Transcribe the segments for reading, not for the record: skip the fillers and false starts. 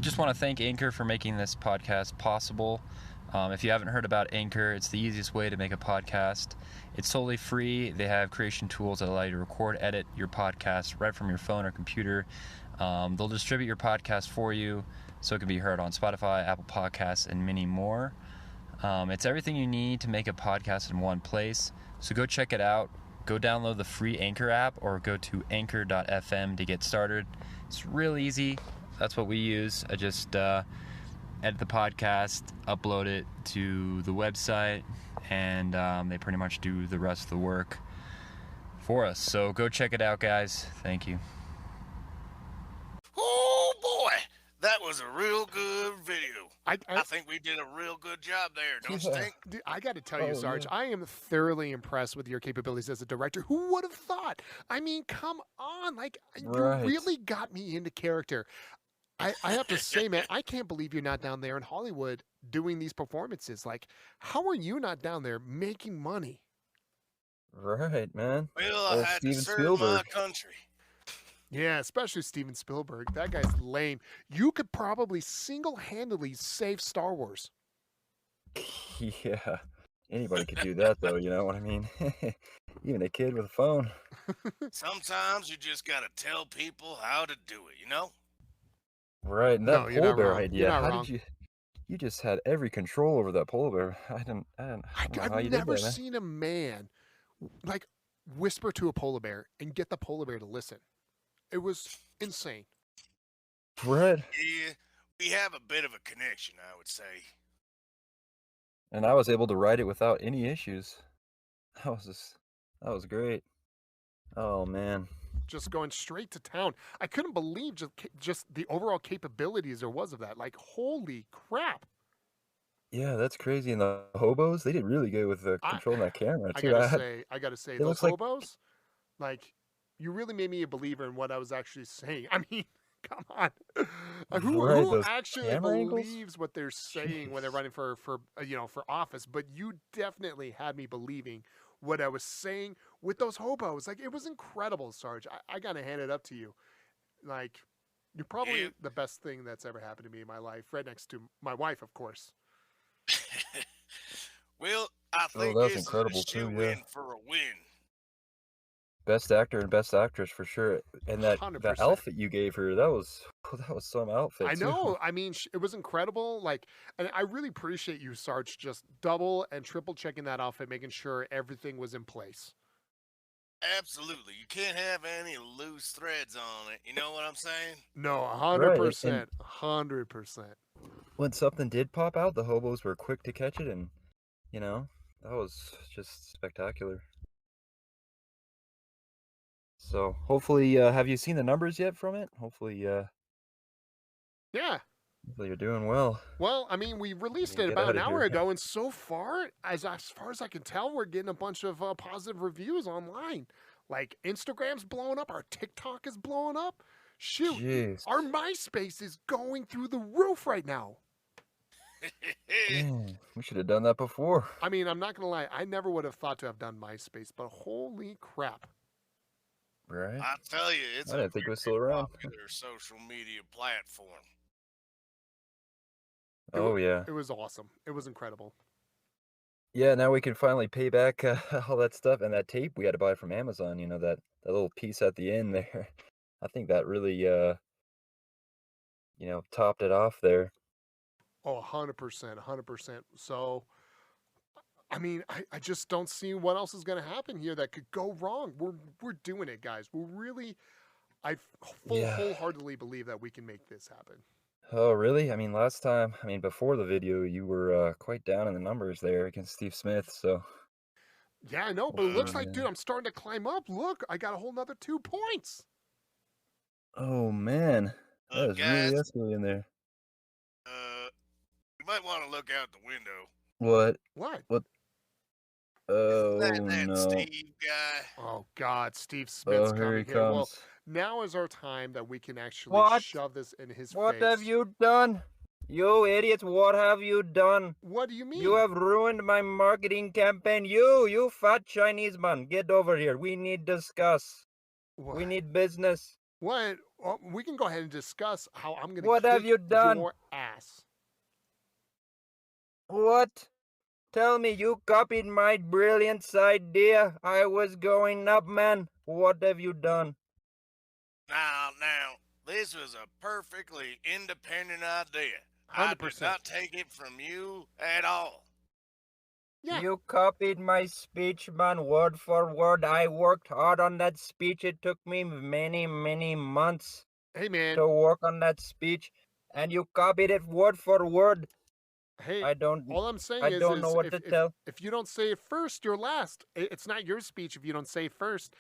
just want to thank Anchor for making this podcast possible. If you haven't heard about Anchor, it's the easiest way to make a podcast. It's totally free. They have creation tools that allow you to record, edit your podcast right from your phone or computer. They'll distribute your podcast for you so it can be heard on Spotify, Apple Podcasts, and many more. It's everything you need to make a podcast in one place. So go check it out. Go download the free Anchor app or go to anchor.fm to get started. It's real easy. That's what we use. I just edit the podcast, upload it to the website, and they pretty much do the rest of the work for us. So go check it out, guys. Thank you. Oh boy, that was a real good video. I think we did a real good job there, don't you think? Dude, I got to tell you, Sarge, I am thoroughly impressed with your capabilities as a director. Who would have thought? I mean, come on. Like, you really got me into character. I have to say, man, I can't believe you're not down there in Hollywood doing these performances. Like, how are you not down there making money? Right, man. Well, I had to serve my country. Yeah, especially Steven Spielberg. That guy's lame. You could probably single-handedly save Star Wars. Yeah, anybody could do that, though, you know what I mean? Even a kid with a phone. Sometimes you just got to tell people how to do it, you know? Right, and that polar bear idea, how did you just had every control over that polar bear. I don't know how you did that, man. I've never seen a man, like, whisper to a polar bear and get the polar bear to listen. It was insane. Right. Yeah, we have a bit of a connection, I would say. And I was able to ride it without any issues. That was great. Oh, man. Just going straight to town. I couldn't believe just the overall capabilities there was of that. Like, holy crap. Yeah, that's crazy. And the hobos, they did really good with controlling that camera, too. I gotta say, those hobos, like, you really made me a believer in what I was actually saying. I mean, come on. Who actually believes what they're saying when they're running for office? But you definitely had me believing what I was saying with those hobos. Like, it was incredible, Sarge. I gotta hand it up to you. Like, you're probably the best thing that's ever happened to me in my life, right next to my wife, of course. Well, I think that's incredible too. Win for a win. Best actor and best actress for sure. And that 100%. outfit you gave her, that was some outfit. I know. I mean, it was incredible. Like, and I really appreciate you, Sarge, just double and triple checking that outfit, making sure everything was in place. Absolutely. You can't have any loose threads on it. You know what I'm saying? No, 100%. 100%. When something did pop out, the hobos were quick to catch it, and, you know, that was just spectacular. So hopefully, have you seen the numbers yet from it? Hopefully, yeah. Hopefully you're doing well. Well, I mean, we released it about an hour ago, and so far as far as I can tell, we're getting a bunch of positive reviews online. Like, Instagram's blowing up, our TikTok is blowing up. Shoot, our MySpace is going through the roof right now. Man, we should have done that before. I mean, I'm not gonna lie, I never would have thought to have done MySpace, but holy crap. Right. I tell you, it's I didn't think it was still around. Popular social media platform. Yeah. It was awesome. It was incredible. Yeah, now we can finally pay back all that stuff and that tape we had to buy from Amazon, you know, that little piece at the end there. I think that really topped it off there. Oh, 100%, 100%. So, I mean, I just don't see what else is going to happen here that could go wrong. We're doing it, guys. I wholeheartedly believe that we can make this happen. Oh, really? I mean, before the video, you were quite down in the numbers there against Steve Smith, so. Yeah, I know, but it looks like, dude, I'm starting to climb up. Look, I got a whole nother 2 points. Oh, man. That is really escalating there. You might want to look out the window. What? What? Oh, that no. Steve guy. Oh, God, Steve Smith's coming here he here. comes. Well, now is our time that we can actually shove this in his face. What have you done? You idiots, what have you done? What do you mean? You have ruined my marketing campaign. You fat Chinese man, get over here. We need discuss. What? We need business. What? we can go ahead and discuss how I'm going to What have you done? Your ass. What? Tell me, you copied my brilliant idea. I was going up, man. What have you done? Now, this was a perfectly independent idea. 100%. I did not take it from you at all. Yeah. You copied my speech, man, word for word. I worked hard on that speech. It took me many, many months Hey, man. to work on that speech, and you copied it word for word. Hey, all I'm saying I is, don't know what to tell. If you don't say it first, you're last. It's not your speech if you don't say it first.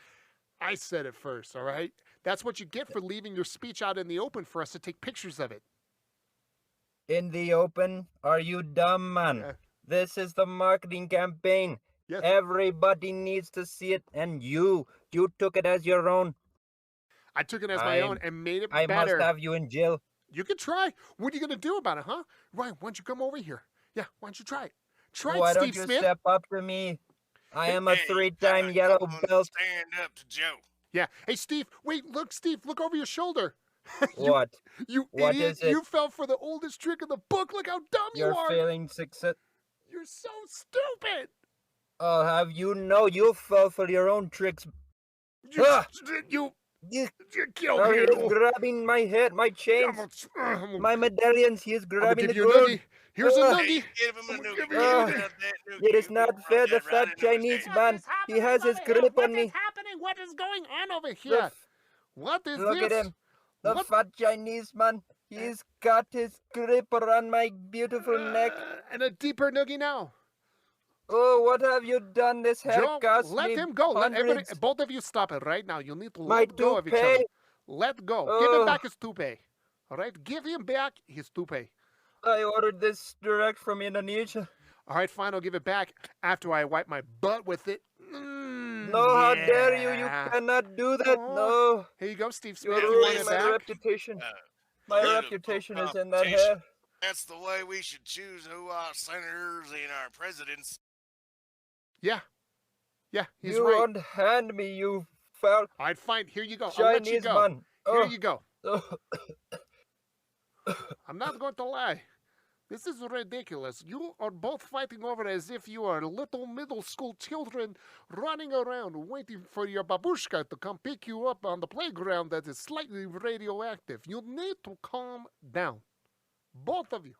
I said it first, all right? That's what you get for leaving your speech out in the open for us to take pictures of it. In the open? Are you dumb, man? Yeah. This is the marketing campaign. Yes. Everybody needs to see it, and you took it as your own. I took it as my own and made it I better. must have you in jail. You can try. What are you going to do about it, huh? Ryan, why don't you come over here? Yeah, why don't you try it? Try Why it, don't Steve you Smith. step up to me? I am a 3-time yellow belt. Stand up to Joe. Yeah. Hey, Steve, wait, look, Steve, look over your shoulder. What? You What idiot. is it? You fell for the oldest trick in the book. Look how dumb you You're are. failing success. You're so stupid. Oh, have you know you fell for your own tricks? You He's grabbing my head, my chains, my medallions. He's grabbing the gold. Here's a noogie. Give him a noogie. It is not fair. The fat Chinese man, he has his grip on me. What is happening? What is going on over here? What is Look this? at him. The fat Chinese man. He's got his grip around my beautiful neck. And a deeper noogie now. Oh, what have you done? This hair cost me let him go. hundreds. Let both of you stop it right now. You need to My let go of each other. toupee. Let go. Give him back his toupee. All right? Give him back his toupee. I ordered this direct from Indonesia. All right, fine. I'll give it back after I wipe my butt with it. No, how dare you? You cannot do that. No. Here you go, Steve Smith. You're You want ruining it my back? reputation. My reputation is in that hair. That's the way we should choose who our senators and our presidents. Yeah. Yeah, he's you right. unhand me, you foul. All right, fine. Here you go. Chinese I'll let you go. man. Here you go. Oh. I'm not going to lie. This is ridiculous. You are both fighting over as if you are little middle school children running around waiting for your babushka to come pick you up on the playground that is slightly radioactive. You need to calm down. Both of you.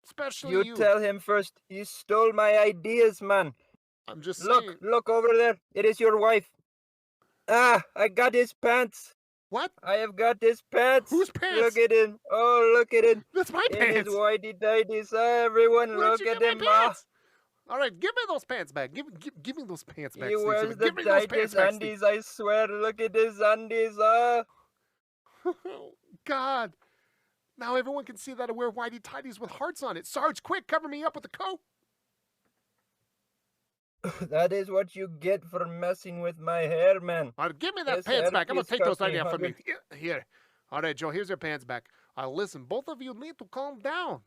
Especially you. You tell him first. He stole my ideas, man. I'm just saying. Look over there. It is your wife. Ah, I got his pants. What? I have got his pants. Whose pants? Look at him. Oh, look at him. That's my pants. In his whitey-tighties. Everyone, Where'd look you at get him. my pants? All right, give me those pants back. Give me those pants back. He Steve. wears the give me those pants tightest back, undies, I swear. Look at his undies. Oh, God. Now everyone can see that I wear whitey-tighties with hearts on it. Sarge, quick, cover me up with the coat. That is what you get for messing with my hair, man. All right, give me that This pants back. I'm going to take those cost right me now from me. 100. Here. All right, Joe, here's your pants back. Listen, both of you need to calm down.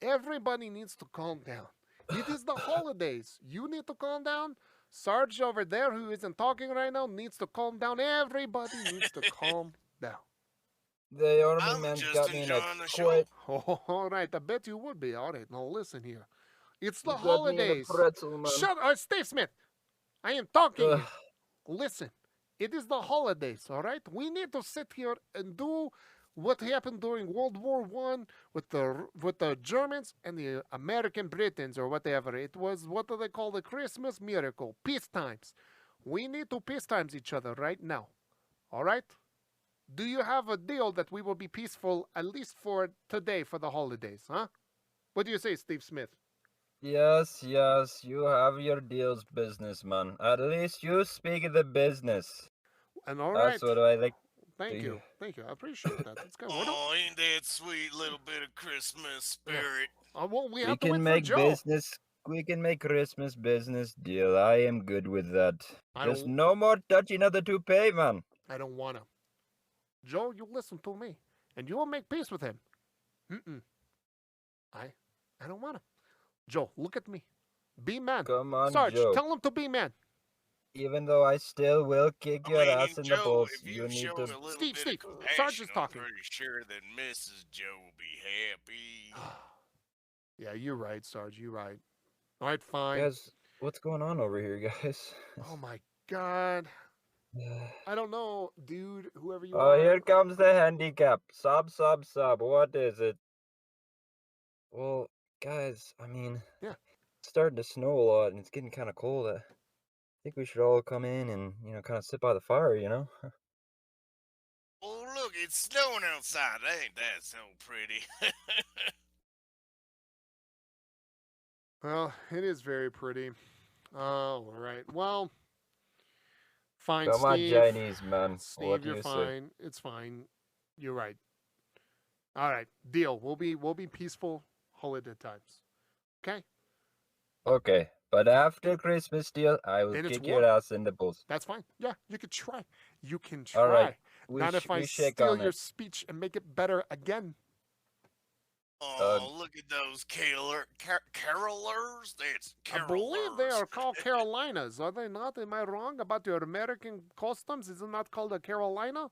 Everybody needs to calm down. It is the holidays. You need to calm down. Sarge over there, who isn't talking right now, needs to calm down. Everybody needs to calm down. The army man got me in a quite. Oh, all right, I bet you would be. All right, now listen here. It's the You got me in a holidays. pretzel, man. Shut up, Steve Smith. I am talking here. Listen, it is the holidays, all right? We need to sit here and do what happened during World War I with the Germans and the American Britons or whatever. It was, what do they call, the Christmas miracle, peace times. We need to peace times each other right now, all right? Do you have a deal that we will be peaceful at least for today for the holidays, huh? What do you say, Steve Smith? Yes, you have your deals, businessman. At least you speak the business. And all right. That's what I like. Thank you. Thank you. I appreciate that. That's good. Oh, ain't that sweet little bit of Christmas spirit? Well, we We have to wait can for make Joe. business. We can make Christmas business deal. I am good with that. Just don't- no more touching of the toupee, man. I don't want to. Joe, you listen to me, and you will make peace with him. I don't want to. Joe, look at me. Be man. Come on, Sarge, Joe. tell him to be man. Even though I still will kick your ass in the Joe, balls, if you need show to. a little Steve, bit Steve, of Sarge compassion, is I'm talking. pretty sure that Mrs. Joe will be happy. Yeah, you're right, Sarge. You're right. All right, fine. Guys, what's going on over here, guys? Oh my God. I don't know, dude. Whoever you Oh, are. here comes the handicap. Sub. What is it? Well, guys, I mean, Yeah. it's starting to snow a lot and it's getting kind of cold. I think we should all come in and, kind of sit by the fire, Oh, look, it's snowing outside. Ain't that so pretty? Well, it is very pretty. All right. Well, fine, Come on, Steve. Chinese man. Steve, What do you're you say? fine. It's fine. You're right. All right. Deal. We'll be peaceful holiday times. Okay? Okay, but after Christmas, deal, I will And it's kick your warm. ass in the balls. That's fine. Yeah, you could try. You can try. All right. Not if I shake steal on your it. speech and make it better again. Oh, look at those carolers. That's I believe they carolers. are called Carolinas, are they not? Am I wrong about your American customs? Is it not called a Carolina?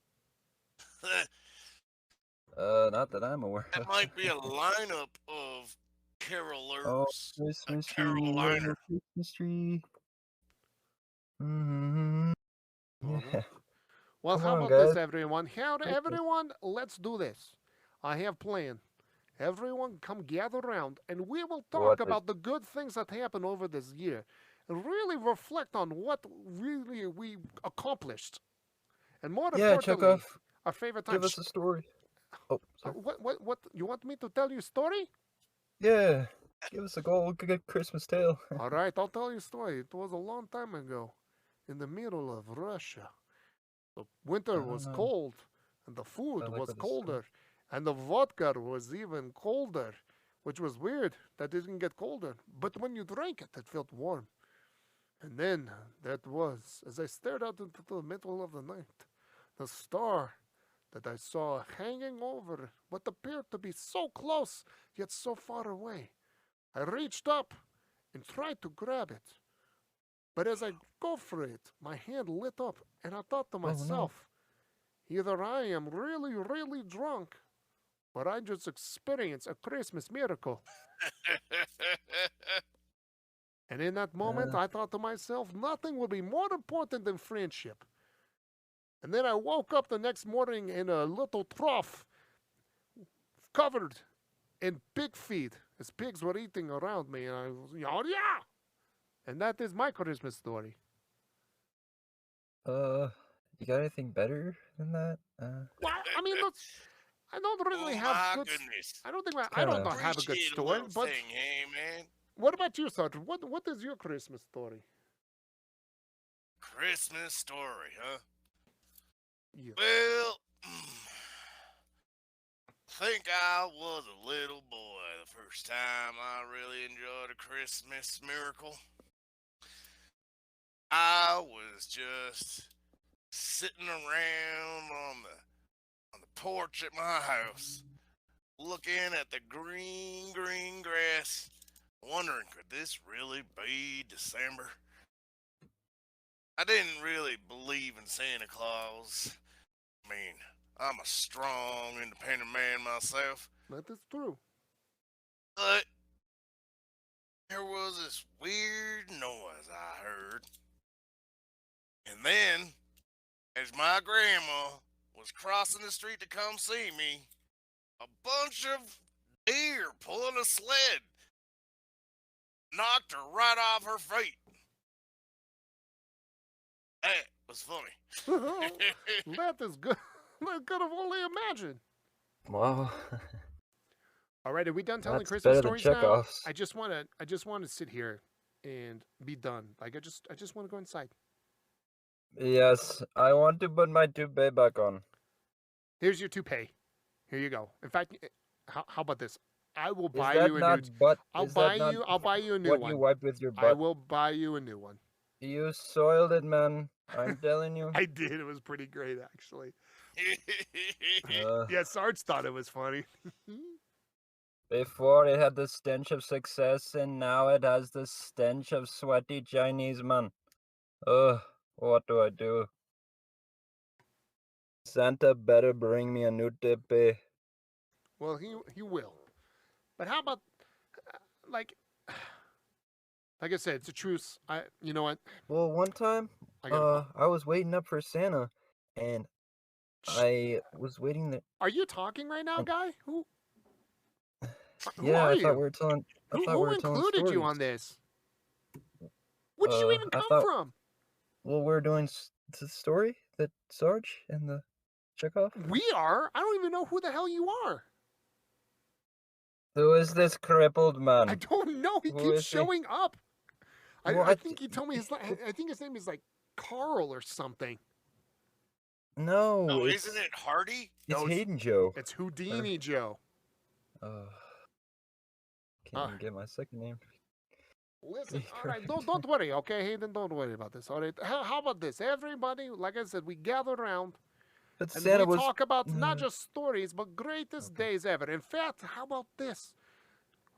Not that I'm aware That of. might be a lineup of carolers. Oh, Christmas tree, Carolina. Christmas tree. Mm-hmm. Yeah. Well, Come how on, about guys. this, everyone? Everyone, let's do this. I have a plan. Everyone come gather around, and we will talk about the good things that happened over this year. And really reflect on what really we accomplished. And more importantly, Checkofv, our favorite time. give us a story. Oh, sorry. What? You want me to tell you a story? Yeah, give us a good Christmas tale. All right, I'll tell you a story. It was a long time ago, in the middle of Russia. The winter was cold, and the food was colder, and the vodka was even colder, which was weird. That didn't get colder, but when you drank it, it felt warm. And then that was, as I stared out into the middle of the night, the star that I saw hanging over what appeared to be so close, yet so far away. I reached up and tried to grab it. But as I go for it, my hand lit up, and I thought to myself, either I am really, really drunk, or I just experienced a Christmas miracle. And in that moment, I thought to myself, nothing would be more important than friendship. And then I woke up the next morning in a little trough, covered in pig feed, as pigs were eating around me, and I was, yeah! And that is my Christmas story. You got anything better than that? Well, I mean, I don't really have good. Goodness. I don't know have a good story, but hey, man. What about you, Sergeant? What is your Christmas story? Christmas story, huh? Yeah. Well, I think I was a little boy the first time I really enjoyed a Christmas miracle. I was just sitting around on the porch at my house, looking at the green grass, wondering, could this really be December? I didn't really believe in Santa Claus. I mean, I'm a strong, independent man myself. That is true. But there was this weird noise I heard. And then, as my grandma was crossing the street to come see me, a bunch of deer pulling a sled knocked her right off her feet. That was funny. That is good. I could have only imagined. Wow. All right, are we done telling That's Christmas better than stories now? Chekhov's. I just want to sit here and be done. Like I just want to go inside. Yes, I want to put my toupee back on. Here's your toupee. Here you go. In fact, how about this? I will buy Is that you a not new. but I'll is buy that you. not I'll buy you a new what one. you wiped with your I butt? will buy you a new one. You soiled it, man. I'm telling you. I did. It was pretty great, actually. Uh, Yeah, Sarge thought it was funny. Before it had the stench of success, and now it has the stench of sweaty Chinese man. What do I do? Santa better bring me a new tippy. Well, he will. But how about like like I said, it's a truce. You know what? Well, one time, I was waiting up for Santa, and I was waiting there. Are you talking right now, guy? Who Yeah, are I you? thought we were telling. Who included you on this? Where did you even come from? Well, we're doing the story that Sarge and the Checkofv. We are. I don't even know who the hell you are. Who is this crippled man? I don't know. He keeps showing up. I think he told me I think his name is like Carl or something. No, isn't it Hardy? It's Hayden Joe. It's Houdini Joe. Can't even get my second name. Listen, all right, don't worry, okay, Hayden, don't worry about this. All right, how about this? Everybody, like I said, we gather around and Santa we talk about not just stories, but greatest days ever. In fact, how about this?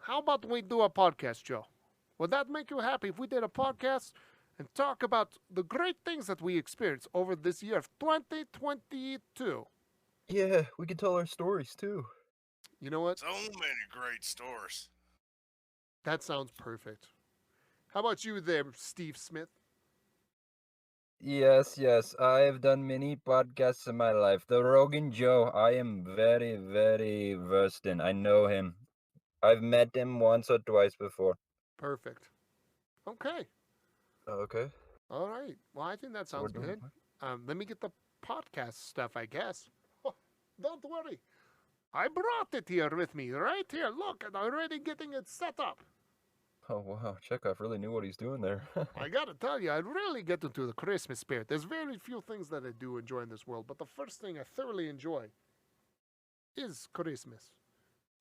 How about we do a podcast, Joe? Would that make you happy if we did a podcast and talk about the great things that we experienced over this year of 2022? Yeah, we can tell our stories too. You know what? So many great stories. That sounds perfect. How about you there, Steve Smith? Yes, I have done many podcasts in my life. The Rogan Joe, I am very, very versed in. I know him. I've met him once or twice before. Perfect. Okay. Okay. All right. Well, I think that sounds good. Let me get the podcast stuff, I guess. Oh, don't worry. I brought it here with me, right here. Look, I'm already getting it set up. Oh, wow. Checkofv really knew what he's doing there. I gotta tell you, I really get into the Christmas spirit. There's very few things that I do enjoy in this world, but the first thing I thoroughly enjoy is Christmas.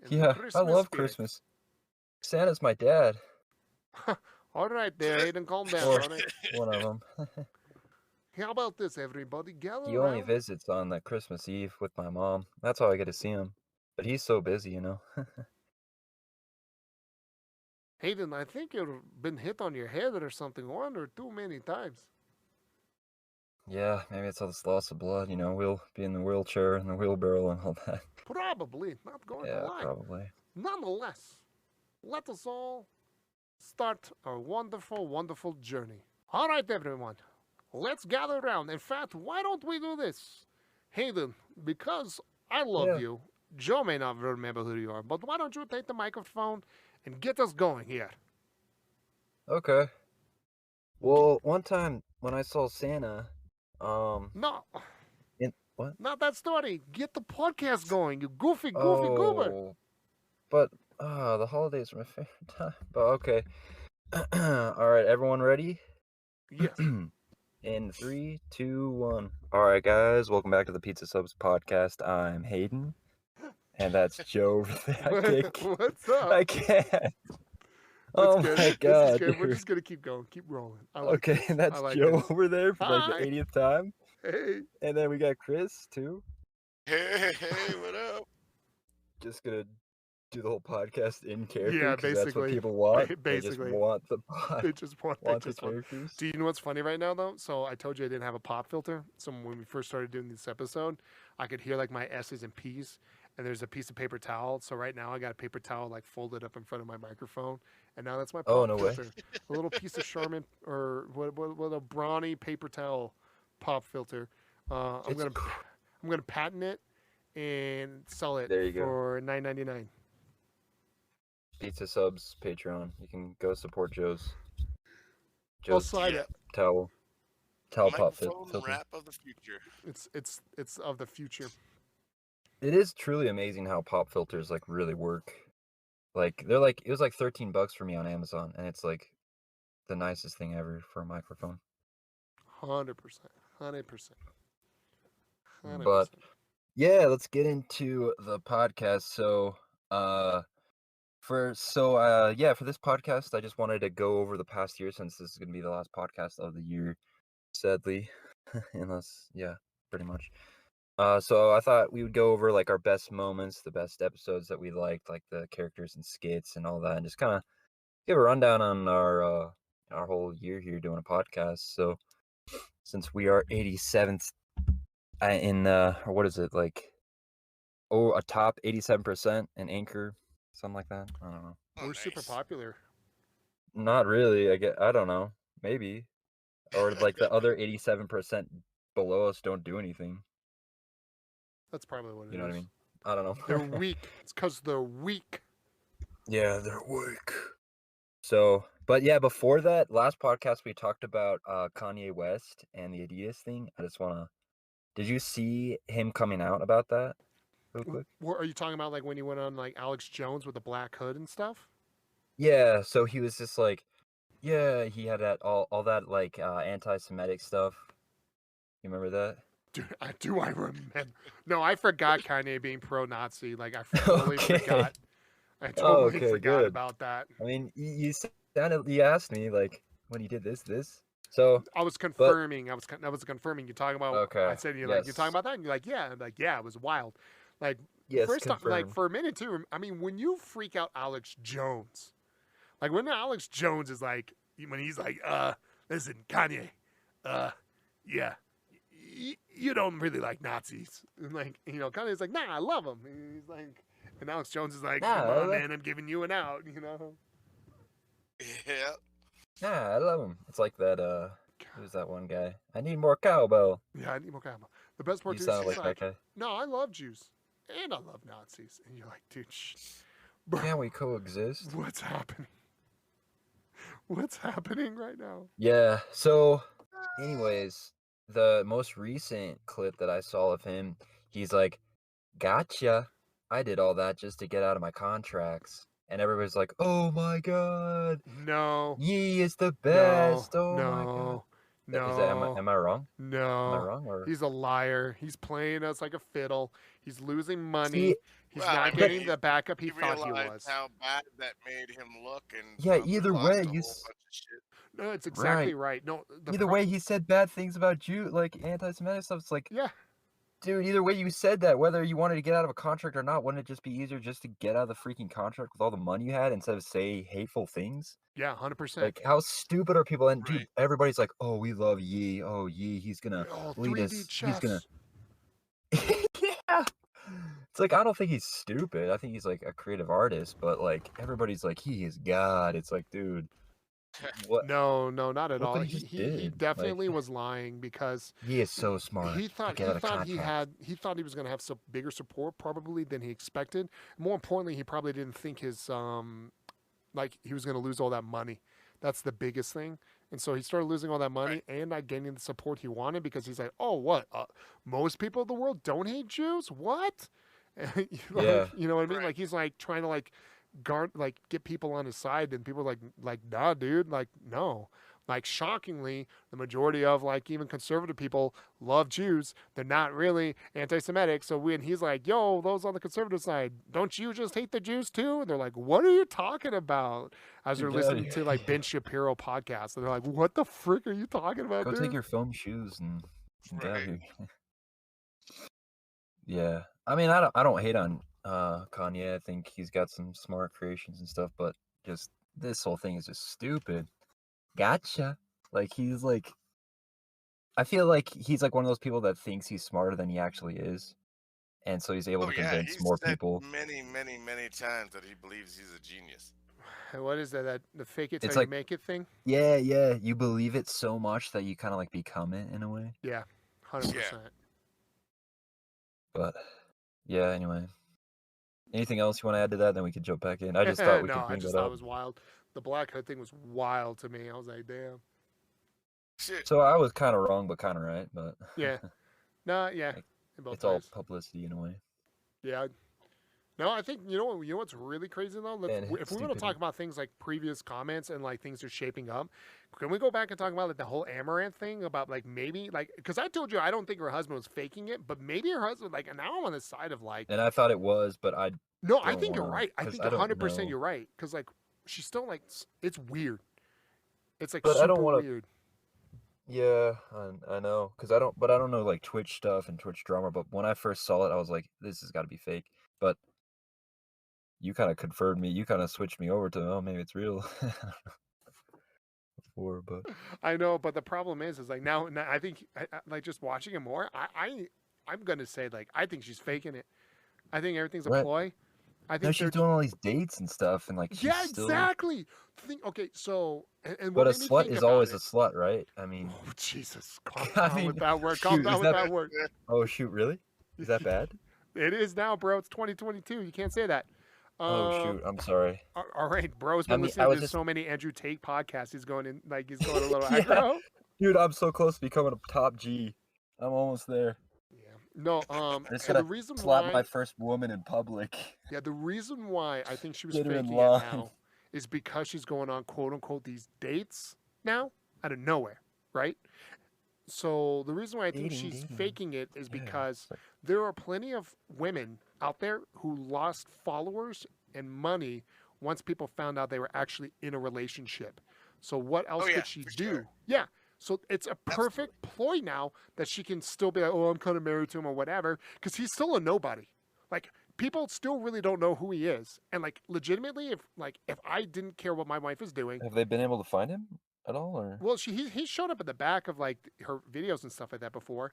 Yeah, I love Christmas. Santa's my dad. All right there, Hayden, calm down. Or one of them. How about this, everybody? Gather He only visits on that Christmas Eve with my mom. That's how I get to see him. But he's so busy, you know. Hayden, I think you've been hit on your head or something one or too many times. Yeah, maybe it's all this loss of blood, you know, we'll be in the wheelchair and the wheelbarrow and all that. Probably, not going to lie. Yeah, probably. Nonetheless, let us all start our wonderful, wonderful journey. All right, everyone, let's gather around. In fact, why don't we do this? Hayden, because I love you, Joe may not remember who you are, but why don't you take the microphone and get us going here? Okay. Well, one time when I saw Santa, No. What? Not that story. Get the podcast going, you goofy goober. But, the holidays are my favorite time. But, okay. All right, everyone ready? Yes. In 3, 2, 1. All right, guys, welcome back to the Pizza Subs podcast. I'm Hayden, and that's Joe over there. What's up? I can't. Oh my God! This is good. We're just gonna keep going, keep rolling. Okay, that's Joe over there for like the 80th time. Hey. And then we got Chris too. Hey, what up? Just gonna do the whole podcast in character. Yeah, basically. That's what people want. Basically, they just want the pod. They just want the characters. Do you know what's funny right now though? So I told you I didn't have a pop filter. So when we first started doing this episode, I could hear like my S's and P's. And there's a piece of paper towel. So right now I got a paper towel like folded up in front of my microphone. And now that's my pop filter. A little piece of Charmin or what a brawny paper towel pop filter. I'm gonna patent it and sell it for $9.99. Pizza Subs Patreon. You can go support Joe's towel pop filter. Wrap of the future. It's of the future. It is truly amazing how pop filters like really work. Like they're like it was like $13 for me on Amazon, and it's like the nicest thing ever for a microphone. 100%. But yeah, let's get into the podcast. So for this podcast, I just wanted to go over the past year since this is gonna be the last podcast of the year, sadly, pretty much. So I thought we would go over like our best moments, the best episodes that we liked, like the characters and skits and all that, and just kind of give a rundown on our whole year here doing a podcast. So since we are 87th in or what is it, like, a top 87% in Anchor, something like that. I don't know. We're super popular. Not really. I don't know. Maybe. Or like the other 87% below us don't do anything. That's probably what it is. You know what I mean? I don't know. They're weak. It's because they're weak. Yeah, they're weak. So, but yeah, before that, last podcast we talked about Kanye West and the Adidas thing. I just want to... Did you see him coming out about that real quick? Are you talking about like when he went on like Alex Jones with the black hood and stuff? Yeah, so he was just like, yeah, he had that all that like anti-Semitic stuff. You remember that? Dude, I remember. No, I forgot Kanye being pro-Nazi. Like I totally forgot. I totally forgot about that. I mean, you asked me like when he did this. So I was confirming. I was confirming. You talking about? Okay. I said like you talking about that, and you're like, yeah. I'm like, yeah, it was wild. Like first time, like for a minute too. I mean, when you freak out Alex Jones, like when Alex Jones is like, when he's like, listen, Kanye, yeah, you don't really like Nazis, and like Kanye's like, nah, I love them. And he's like, and Alex Jones is like, come on, man, I'm giving you an out, Yeah. Yeah, I love him. It's like that, who's that one guy? I need more cowbell. Yeah, I need more cowbell. The best part is he's like, no, I love Jews. And I love Nazis. And you're like, dude, bro, can't we coexist? What's happening? What's happening right now? Yeah, so, anyways, the most recent clip that I saw of him, he's like, gotcha. I did all that just to get out of my contracts. And everybody's like, oh my god. No. Ye is the best. No, oh no, my god. No. Am I wrong? No. Am I wrong? Or... He's a liar. He's playing us like a fiddle. He's losing money. See, he's not getting the backup he thought he was. How bad that made him look, and yeah, either way, no, it's exactly right. No, either way, he said bad things about Jew, like anti-Semitic stuff. It's like, yeah, dude, either way you said that, whether you wanted to get out of a contract or not, wouldn't it just be easier just to get out of the freaking contract with all the money you had instead of say hateful things? Yeah, 100%. Like, how stupid are people? And dude, everybody's like, oh, we love Ye. Oh, Ye, he's gonna lead us. He's gonna. Yeah. It's like, I don't think he's stupid. I think he's like a creative artist, but like everybody's like, he is God. It's like, dude. What? No, not at all. He definitely was lying because he is so smart. He thought he was going to have some bigger support probably than he expected. More importantly, he probably didn't think his like he was going to lose all that money. That's the biggest thing. And so he started losing all that money and not getting the support he wanted because he's like, oh, what? Most people in the world don't hate Jews? What? Yeah. You know what I mean? Like he's like trying to like get people on his side, and people are like nah, dude, like no. Like shockingly, the majority of like even conservative people love Jews. They're not really anti-Semitic. So when he's like, yo, those on the conservative side, don't you just hate the Jews too? And they're like, what are you talking about? As they're listening to like Ben Shapiro podcast, and they're like, what the frick are you talking about? Go dude? take your foam shoes and get out of here. Yeah, I mean, I don't hate on Kanye. I think he's got some smart creations and stuff, but just this whole thing is just stupid. Gotcha. Like he's like, I feel like he's like one of those people that thinks he's smarter than he actually is, and so he's able to convince more people. Many times that he believes he's a genius. What is that? The fake it till you make it thing? Yeah. You believe it so much that you kind of like become it in a way. Yeah, 100%. But yeah, anyway. Anything else you want to add to that? Then we could jump back in. I just thought we could bring that up. I just thought it was wild. The black hood thing was wild to me. I was like, damn. Shit. So I was kind of wrong, but kind of right. But yeah, yeah. It's all publicity in a way. Yeah. No, I think you know what's really crazy though. If we want to talk about things like previous comments and like things are shaping up, can we go back and talk about like the whole Amouranth thing about like maybe like because I told you I don't think her husband was faking it, but maybe her husband like and now I'm on the side of like. And I thought it was, but I think you're right. I think 100% you're right because like she's still like it's weird. It's like super weird. Yeah, I know because I don't know like Twitch stuff and Twitch drama. But when I first saw it, I was like, this has got to be fake. But you kind of confirmed me. You kind of switched me over to, oh, maybe it's real. before, but I know, but the problem is like now I think like just watching it more, I'm gonna say like I think she's faking it. I think everything's a right. ploy. I No, think she's doing all these dates and stuff, and like she's yeah, still. exactly. Okay, so and what But a made me slut think is about always it? a slut, right? I mean, Oh, Jesus, calm I down mean, with that word. Calm shoot, down is with that? that word. Oh shoot, really? Is that bad? It is now, bro. It's 2022. You can't say that. Oh shoot, I'm sorry. All right, bro's I been mean, I listening was to just so many Andrew Tate podcasts. He's going in like he's going a little yeah, aggro. dude, I'm so close to becoming a top G. I'm almost there. Yeah. No. I'm just So the gonna reason slap why, my first woman in public. yeah, the reason why I think she was Get her in faking it line. now is because she's going on quote unquote these dates now out of nowhere, right? So the reason why I think she's Dating. faking it is Yeah, because it's like- there are plenty of women out there who lost followers and money once people found out they were actually in a relationship. So what else yeah, could she for do? sure. Yeah. So it's a perfect ploy now that she can still be like, oh, I'm kind of married to him or whatever, because he's still a nobody. Like people still really don't know who he is, and like legitimately, if I didn't care what my wife is doing, Have they been able to find him at all, or? well, he showed up at the back of like her videos and stuff like that before.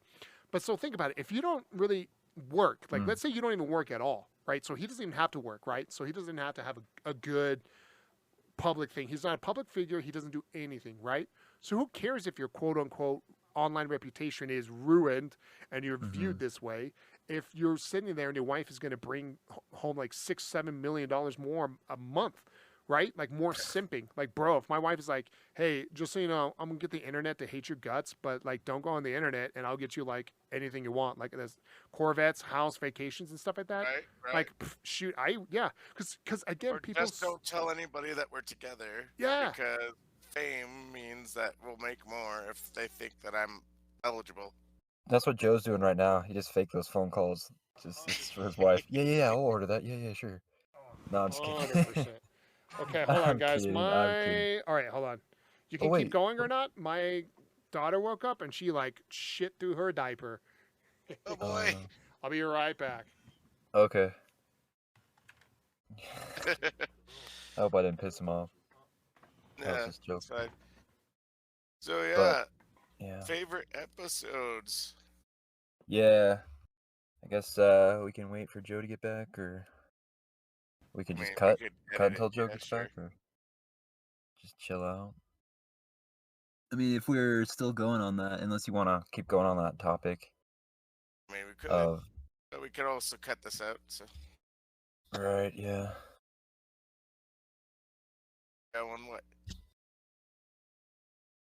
But so think about it. If you don't really work, like let's say you don't even work at all, right? So he doesn't even have to work, right? So he doesn't have to have a good public thing. He's not a public figure. He doesn't do anything, right? So who cares if your quote unquote online reputation is ruined and you're viewed this way? If you're sitting there and your wife is going to bring home like $6-7 million more a month, right? Like more simping. Like, bro, if my wife is like, hey, just so you know, I'm gonna get the internet to hate your guts, but like don't go on the internet and I'll get you like anything you want, like this Corvettes, house, vacations and stuff like that. Right. Like shoot, because again, Or people just don't tell anybody that we're together. Yeah. Because fame means that we'll make more if they think that I'm eligible. That's what Joe's doing right now. He just faked those phone calls just for his wife. Yeah, I'll order that. Yeah, sure. No, I'm just kidding. 100%. Okay, hold on, I'm guys. kidding, I'm kidding. All right, hold on. You can Oh, keep wait. going or not. My daughter woke up and she like shit through her diaper. Oh boy. I'll be right back. Okay. I hope I didn't piss him off. That was Yeah, just a joke. that's fine. So yeah, But, yeah. favorite episodes. Yeah. I guess we can wait for Joe to get back, or we could just cut until Joe gets back, or just chill out. I mean, if we're still going on that, unless you want to keep going on that topic. I mean, we could. But we could also cut this out. So. Right. Yeah. Going what?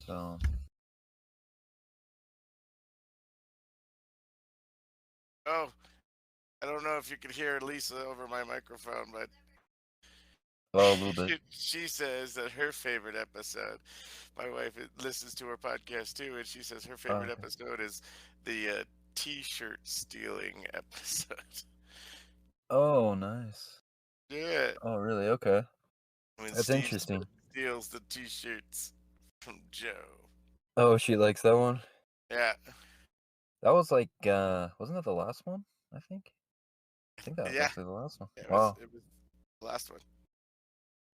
So. Oh, I don't know if you could hear Lisa over my microphone, but Oh, a little bit. she says that her favorite episode. My wife listens to her podcast too, and she says her favorite episode is the T-shirt stealing episode. Oh, nice. Yeah. Oh, really? Okay. When That's Steve interesting. steals the T-shirts from Joe. Oh, she likes that one? Yeah. That was like, wasn't that the last one? I think that was actually the last one. It Wow. it was the last one.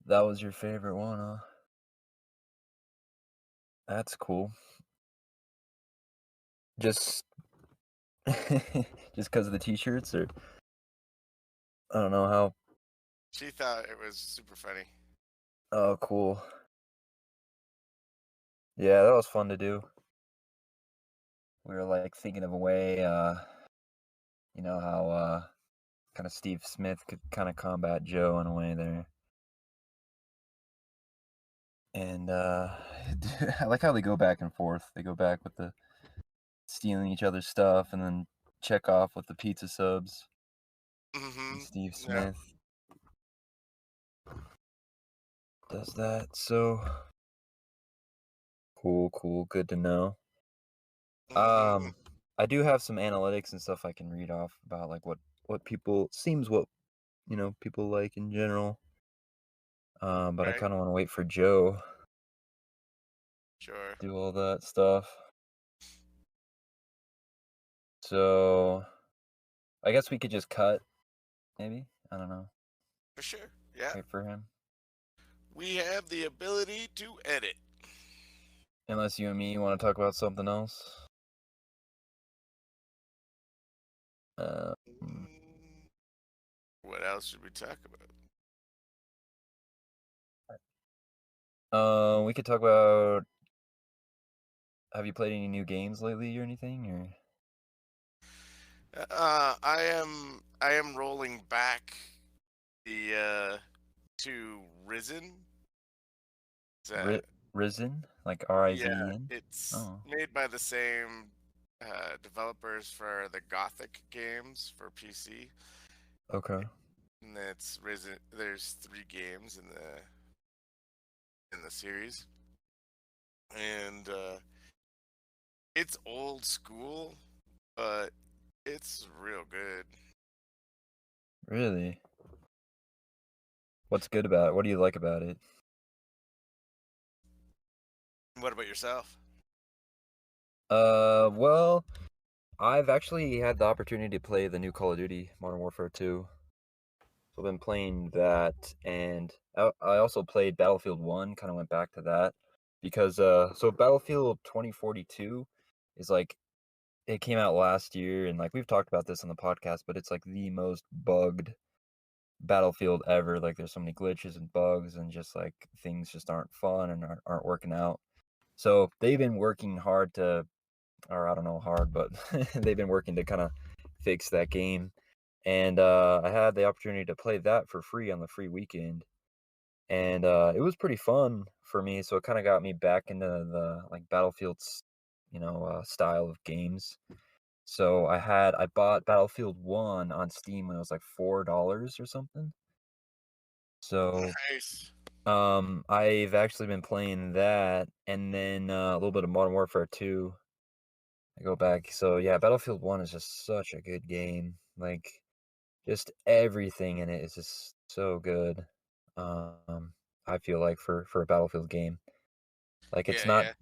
That was your favorite one, huh? That's cool. Just because of the T-shirts, or I don't know how. She thought it was super funny. Oh, cool. Yeah, that was fun to do. We were like thinking of a way, you know how kind of Steve Smith could kind of combat Joe in a way there. And I like how they go back and forth. They go back with the stealing each other's stuff, and then Checkofv with the pizza subs. And Steve Smith does that. So cool. Good to know. I do have some analytics and stuff I can read off about like what people people like in general. But I kind of want to wait for Joe. Sure. Do all that stuff. So I guess we could just cut, maybe? I don't know. For sure. Yeah. Wait for him. We have the ability to edit. Unless you and me want to talk about something else. What else should we talk about? We could talk about. Have you played any new games lately or anything? Or I am rolling back the to Risen. Risen, like Yeah, Rizen. it's made by the same developers for the Gothic games for PC. Okay. And it's Risen. There's 3 games in the series, and it's old school, but it's real good. Really? What's good about it? What do you like about it? What about yourself? Well, I've actually had the opportunity to play the new Call of Duty Modern Warfare 2. So I've been playing that, and I also played Battlefield 1, kind of went back to that, because, so Battlefield 2042 is like, it came out last year, and like, we've talked about this on the podcast, but it's like the most bugged Battlefield ever. Like, there's so many glitches and bugs, and just like, things just aren't fun and aren't working out. So they've been working hard to, or I don't know hard, but they've been working to kind of fix that game. And I had the opportunity to play that for free on the free weekend, and it was pretty fun for me. So it kind of got me back into the like Battlefield's, style of games. So I bought Battlefield 1 on Steam when it was like $4 or something. So Nice. I've actually been playing that, and then a little bit of Modern Warfare 2. I go back. So yeah, Battlefield 1 is just such a good game. Like, just everything in it is just so good. I feel like for a Battlefield game, like, it's not Yeah.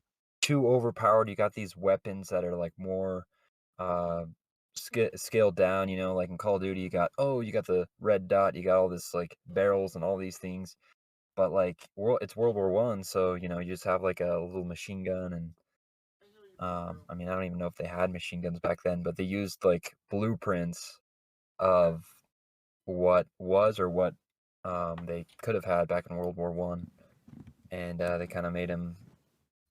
too overpowered. You got these weapons that are like more scaled down. Like in Call of Duty, you got the red dot. You got all this like barrels and all these things. But like it's World War I, so you just have like a little machine gun, and I mean, I don't even know if they had machine guns back then, but they used like blueprints of what was or what they could have had back in World War One, and they kind of made them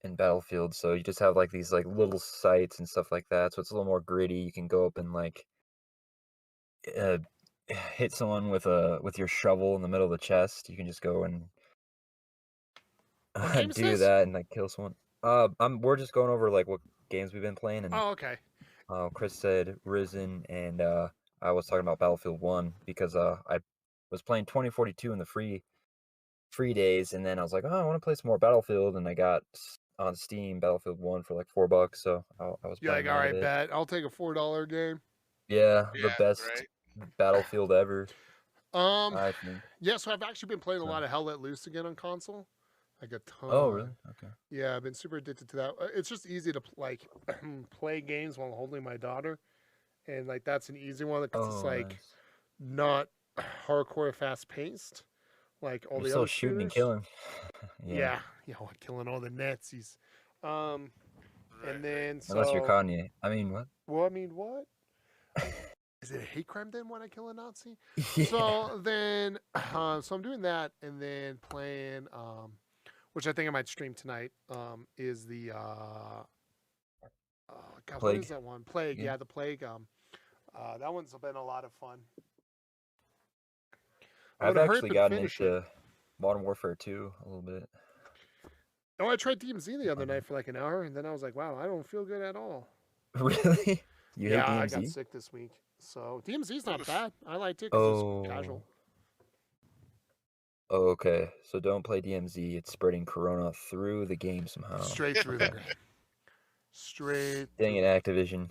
in Battlefield. So you just have like these like little sites and stuff like that. So it's a little more gritty. You can go up and like hit someone with your shovel in the middle of the chest. You can just go and What game is do this? that and like kill someone. We're just going over like what games we've been playing, and Oh, okay. Chris said Risen, and I was talking about Battlefield 1 because I was playing 2042 in the free days, and then I was like, oh, I want to play some more Battlefield, and I got on Steam Battlefield 1 for like $4, so I was You're playing like, all that a right, bit. bet I'll take a $4 game. Yeah, the Yeah, best right? Battlefield ever, I think. Yeah, so I've actually been playing a lot of Hell Let Loose again on console. Like a ton. Oh, really? Okay. Yeah, I've been super addicted to that. It's just easy to like play games while holding my daughter, and like that's an easy one because it's like nice. not hardcore fast paced like all You're the still other shooting and shooters. killing. Yeah, killing all the Nazis. And then Unless you're so Kanye. I mean, what? well, I mean, what is it a hate crime then when I kill a Nazi? Yeah. So then, so I'm doing that, and then playing, which I think I might stream tonight. Is the God, what is Plague. that one? Plague. Yeah. Yeah, the Plague. That one's been a lot of fun. I've actually gotten into Modern Warfare 2 a little bit. Oh, I tried DMZ the other night for like an hour, and then I was like, wow, I don't feel good at all. Really? You hate DMZ? I got sick this week. So DMZ's not bad. I liked it because it's casual. Oh, okay. So don't play DMZ. It's spreading corona through the game somehow. Straight through the game. Straight. Dang it, Activision.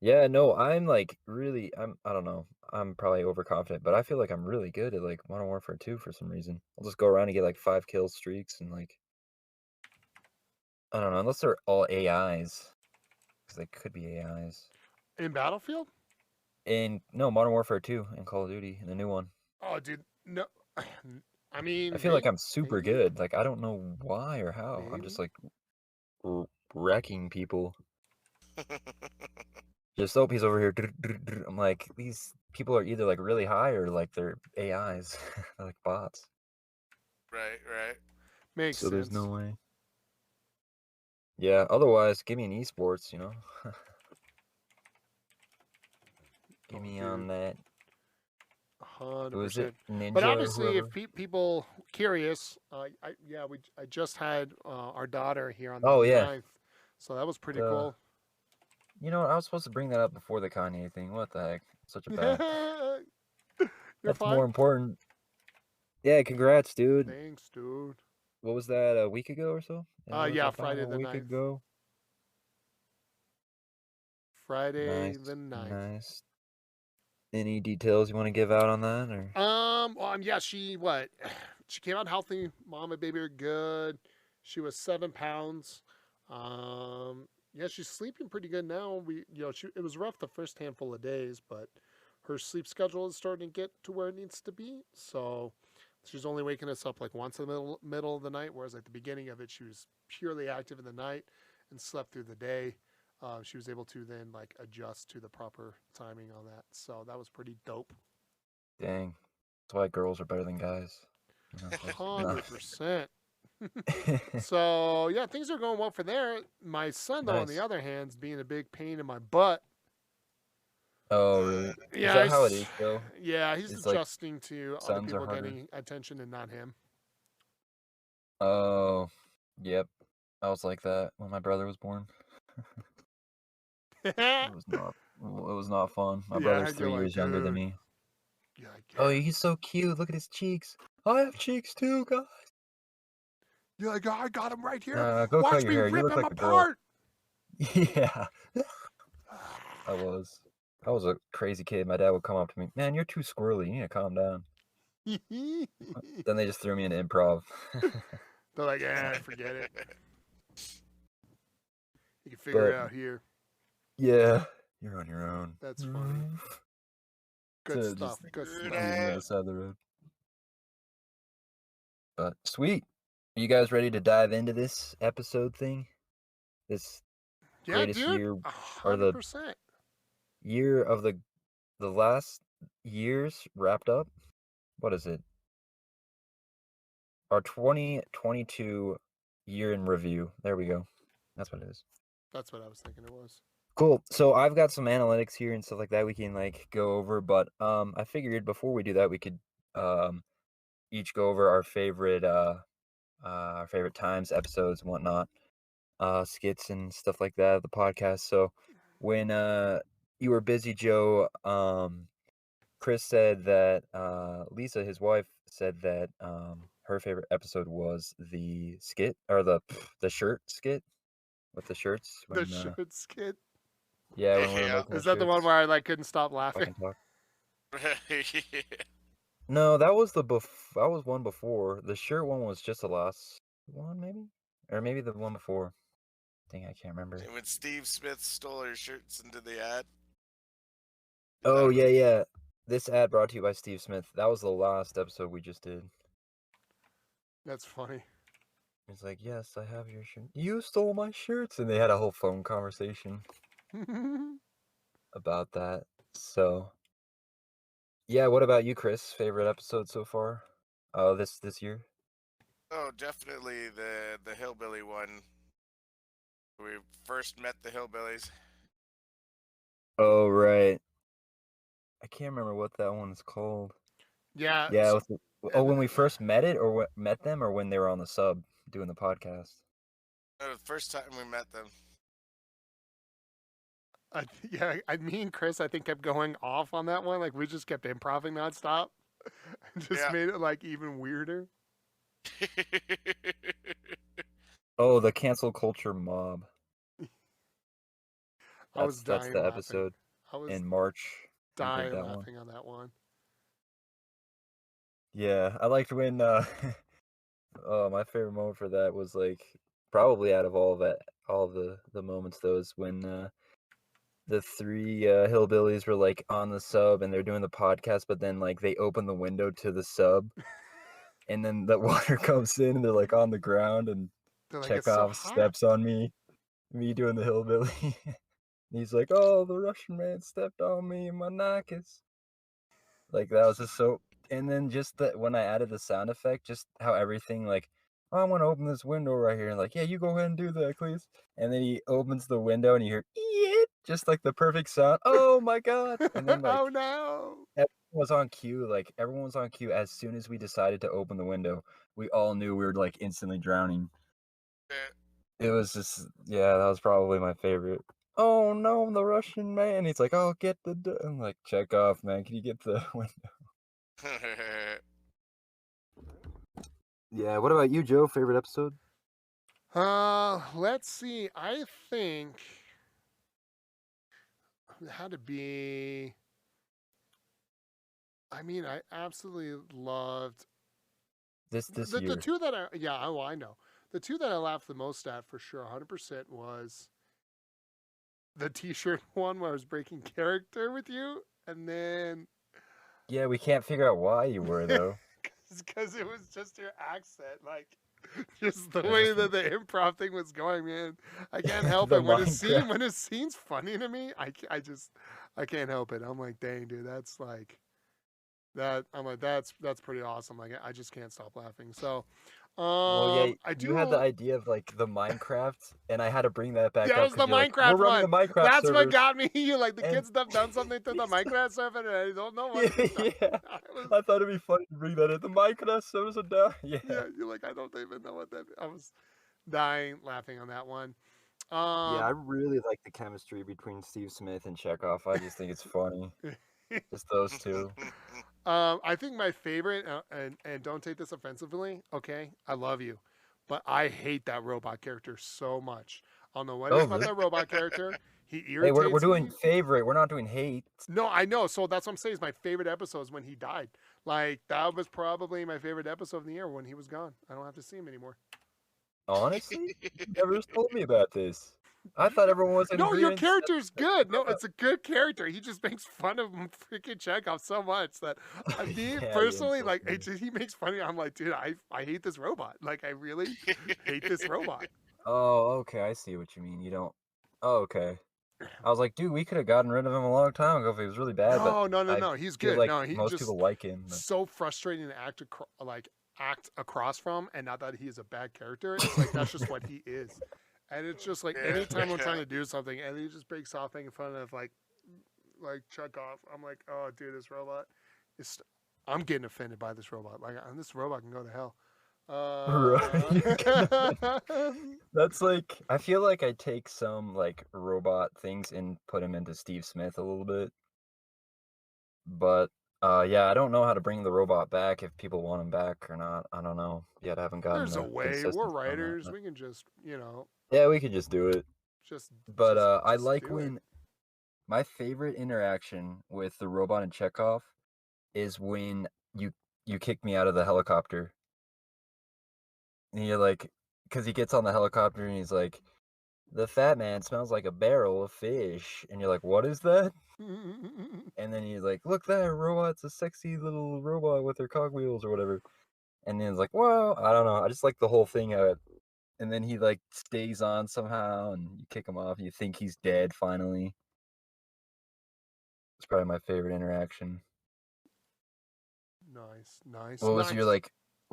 Yeah, no, I'm like really, I don't know. I'm probably overconfident, but I feel like I'm really good at like Modern Warfare 2 for some reason. I'll just go around and get like 5 kill streaks, and like, I don't know, unless they're all AIs, because they could be AIs. In Battlefield? No, Modern Warfare 2 and Call of Duty, the new one. Oh, dude, no. I mean, I feel like I'm super good. Like, I don't know why or how. I'm just like wrecking people. Just he's over here. I'm like, these people are either like really high or like they're AIs, they're like bots. Right. Makes sense. So there's no way. Yeah. Otherwise, give me an esports. Give me on that. 100%. Ninja But obviously, if whoever? people curious, I just had our daughter here on the Oh, yeah. 9th, so that was pretty cool. You know, I was supposed to bring that up before the Kanye thing. What the heck? Such a bad. That's fine. more important. Yeah, congrats, dude. Thanks, dude. What was that, a week ago or so? Yeah, Friday the 9th. A week ago. Friday the 9th. Nice. Any details you want to give out on that, or? Well, yeah, she came out healthy. Mom and baby are good. She was 7 pounds. Yeah, she's sleeping pretty good now. It was rough the first handful of days, but her sleep schedule is starting to get to where it needs to be. So she's only waking us up like once in the middle of the night, whereas at the beginning of it, she was purely active in the night and slept through the day. She was able to then like adjust to the proper timing on that. So that was pretty dope. Dang. That's why girls are better than guys. 100%. So yeah, things are going well for there. My son, though, on the other hand, is being a big pain in my butt. Oh, really? Yeah, is that how it is, though? Yeah, he's adjusting to other people getting attention and not him. Oh, yep. I was like that when my brother was born. It was not fun. My brother's 3 years younger than me. Oh, he's so cute. Look at his cheeks. I have cheeks too, guys. You're like, I got him right here. Go Watch cut your me hair. rip You look him like apart. Yeah. I was a crazy kid. My dad would come up to me, man, you're too squirrely. You need to calm down. Then they just threw me into improv. They're like, forget it. You can figure it out here. Yeah, you're on your own. That's funny. Good stuff. Good stuff. On the side of the road. But sweet. Are you guys ready to dive into this episode thing? This greatest year, 100%. or the year of the last years wrapped up? What is it? Our 2022 year in review. There we go. That's what it is. That's what I was thinking it was. Cool. So I've got some analytics here and stuff like that we can like go over, but I figured before we do that we could each go over our favorite times, episodes, and whatnot, skits and stuff like that of the podcast. So when you were busy, Joe, Chris said that Lisa, his wife, said that her favorite episode was the skit, or the shirt skit with the shirts. The shirt skit. Yeah, when we were making is that the one where I like couldn't stop laughing? No, that was that was one before. The shirt one was just the last one, maybe, or maybe the one before. I can't remember. When Steve Smith stole her shirts into the ad. Oh yeah. This ad brought to you by Steve Smith. That was the last episode we just did. That's funny. It's like, yes, I have your shirt. You stole my shirts, and they had a whole phone conversation about that. So, yeah. What about you, Chris? Favorite episode so far? This year? Oh, definitely the hillbilly one. We first met the hillbillies. Oh right. I can't remember what that one is called. Yeah. Yeah. When we first met it, or met them, or when they were on the sub doing the podcast. The first time we met them. Me and Chris, I think, kept going off on that one. Like, we just kept improving nonstop. Just made it, like, even weirder. Oh, the cancel culture mob. That's the episode in March. Dying laughing on that one. Yeah, I liked when my favorite moment for that was like probably out of all the moments though is when the three hillbillies were like on the sub and they're doing the podcast, but then like they open the window to the sub and then the water comes in and they're like on the ground and They're like, it's so Checkofv hot. steps on me doing the hillbilly. He's like, "Oh, the Russian man stepped on me in my knackers." Like that was just so. And then just when I added the sound effect, just how everything like, oh, I'm gonna open this window right here, and like, yeah, you go ahead and do that, please. And then he opens the window, and you hear "Eet," just like the perfect sound. Oh my god! And then like, oh no! everyone was on cue. Like everyone was on cue as soon as we decided to open the window. We all knew we were like instantly drowning. It was just, yeah, that was probably my favorite. Oh no, the Russian man. He's like, "I'll get the." I'm like, Checkofv, man. Can you get the window? Yeah. What about you, Joe? Favorite episode? Let's see. I think it had to be. I mean, I absolutely loved This the year. two that I know. The two that I laughed the most at for sure, 100% was the T-shirt one where I was breaking character with you, and then Yeah, we can't figure out why you were though. because it was just your accent, like just the way that the improv thing was going, man. I can't help it when a scene's funny to me. I can't help it. I'm like, dang, dude, that's like that. I'm like, that's pretty awesome. Like, I just can't stop laughing. So. Well, yeah, you had the idea of like the Minecraft, and I had to bring that back yeah, up. it was the Like, Minecraft we're running one. the Minecraft That's servers. what got me. You like the And kids have done something to the Minecraft server, and I don't know what. yeah, I thought it'd be funny to bring that in. The Minecraft servers are down. Yeah, you're like, I don't even know what that. I was dying laughing on that one. yeah, I really like the chemistry between Steve Smith and Checkofv. I just think it's funny. Just those two. I think my favorite, and don't take this offensively, okay? I love you, but I hate that robot character so much. I don't know what it is about that robot character. He irritates Hey, we're doing me. favorite. We're not doing hate. No, I know. So that's what I'm saying. Is my favorite episode is when he died. Like that was probably my favorite episode of the year when he was gone. I don't have to see him anymore. Honestly, you never told me about this. I thought everyone was in No, your agreement. character's good. No, it's a good character. He just makes fun of freaking Checkofv so much that me personally, like, he makes fun of me. I'm like, dude, I hate this robot. Like, I really hate this robot. Oh, okay. I see what you mean. You don't. Oh, okay. I was like, dude, we could have gotten rid of him a long time ago if he was really bad. No. He's good. Like no, he's most just people like him. So frustrating to act across from, and not that he is a bad character. It's like that's just what he is. And it's just like anytime I'm trying to do something, and he just breaks off making fun of like Checkofv. I'm like, oh, dude, this robot is. I'm getting offended by this robot. Like, this robot can go to hell. That's like, I feel like I take some like robot things and put him into Steve Smith a little bit. But yeah, I don't know how to bring the robot back if people want him back or not. I don't know. Yet I haven't gotten. There's a way. We're writers. We can just, Yeah, we could just do it. But I like when my favorite interaction with the robot and Checkofv is when you kick me out of the helicopter. And you're like, because he gets on the helicopter and he's like, the fat man smells like a barrel of fish. And you're like, what is that? And then he's like, look there, robot's a sexy little robot with her cogwheels or whatever. And then he's like, well, I don't know. I just like the whole thing of it. And then he like stays on somehow and you kick him off. You think he's dead finally. It's probably my favorite interaction. Nice. What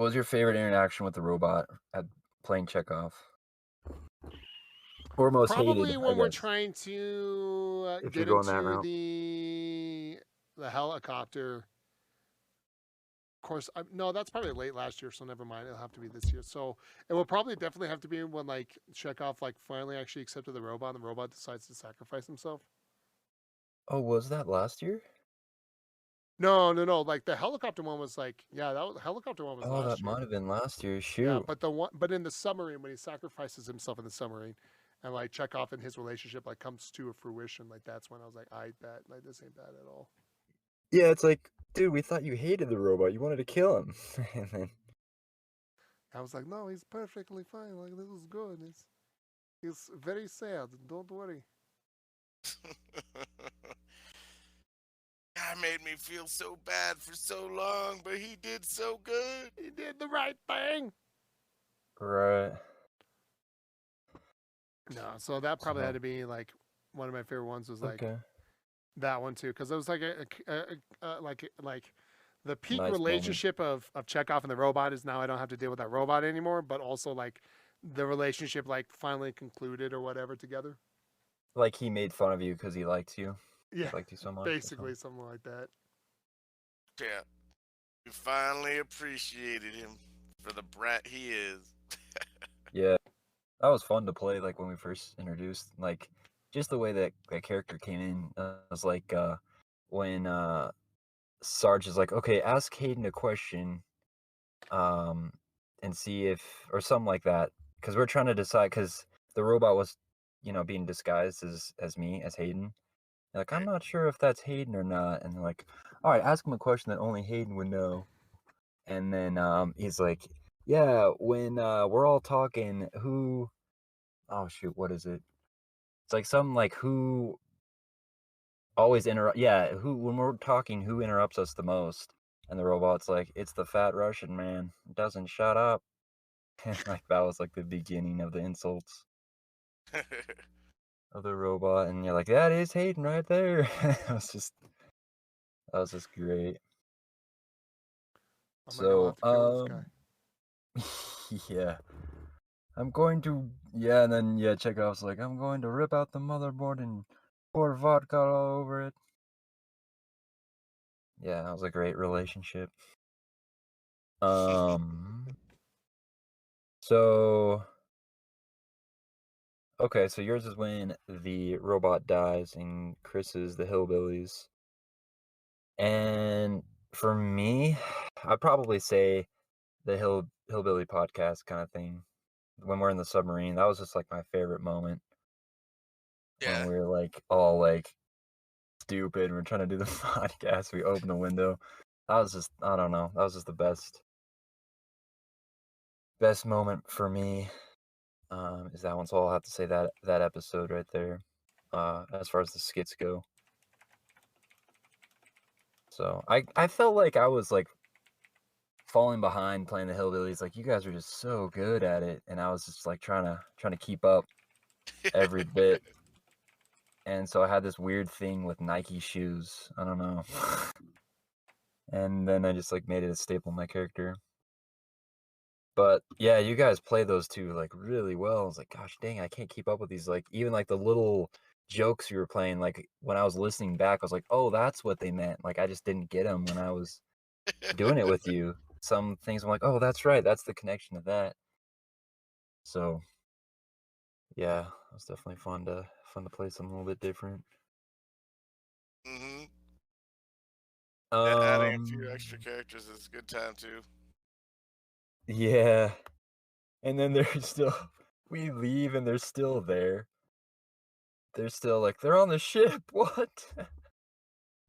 was your favorite interaction with the robot at playing Checkofv? Or most probably hated, when we're trying to get into the helicopter. Of course, no, that's probably late last year, so never mind. It'll have to be this year. So it will probably definitely have to be when like Checkofv like finally actually accepted the robot, and the robot decides to sacrifice himself. Oh, was that last year? No. Like the helicopter one was like, helicopter one was last year. Oh, that might have been last year. Shoot. Yeah, but in the submarine when he sacrifices himself in the submarine, and like Checkofv and his relationship like comes to a fruition, like that's when I was like, I bet like this ain't bad at all. Yeah, it's like, dude, we thought you hated the robot. You wanted to kill him. And then I was like, no, he's perfectly fine. Like this is good. He's very sad. Don't worry. Guy made me feel so bad for so long, but he did so good. He did the right thing. right. No, so that probably had to be like one of my favorite ones was like that one too, because it was like like the peak relationship of Checkofv and the robot is now I don't have to deal with that robot anymore, but also like the relationship like finally concluded or whatever together. Like he made fun of you because he liked you. Yeah, he liked you so much. Basically, something like that. Yeah, you finally appreciated him for the brat he is. Yeah, that was fun to play. Like when we first introduced, like just the way that character came in. Was like when Sarge is like, okay, ask Hayden a question, and see if or something like that, because we're trying to decide because the robot was, being disguised as me as Hayden. Like, I'm not sure if that's Hayden or not. And they're like, all right, ask him a question that only Hayden would know. And then he's like, yeah, when we're all talking, who, oh shoot, what is it? It's like something like who always interrupt. Yeah, who when we're talking, who interrupts us the most? And the robot's like, it's the fat Russian man. Doesn't shut up. And like that was like the beginning of the insults of the robot. And you're like, that is Hayden right there. That was just great. So, yeah. I'm going to, and then, Chekhov's like, I'm going to rip out the motherboard and pour vodka all over it. Yeah, that was a great relationship. So, okay, so yours is when the robot dies and Chris is the hillbillies. And for me, I'd probably say the hillbilly podcast kind of thing. When we're in the submarine, that was just like my favorite moment. Yeah. When we were like all like stupid, we're trying to do the podcast. We open the window. That was just, I don't know. That was just the best moment for me. Is that one? So I'll have to say that episode right there. As far as the skits go. So I felt like I was like falling behind playing the hillbillies. Like you guys were just so good at it, and I was just like trying to keep up every bit. And so I had this weird thing with Nike shoes. I don't know. And then I just like made it a staple of my character. But yeah, you guys play those two like really well. I was like, gosh dang, I can't keep up with these. Like even like the little jokes you were playing. Like when I was listening back, I was like, oh, that's what they meant. Like I just didn't get them when I was doing it with you. Some things I'm like, oh, that's right. That's the connection to that. So yeah, it was definitely fun to play something a little bit different. Mm-hmm. Adding a few extra characters is a good time too. Yeah. And then they're still we leave and they're still there. They're still like, they're on the ship. What?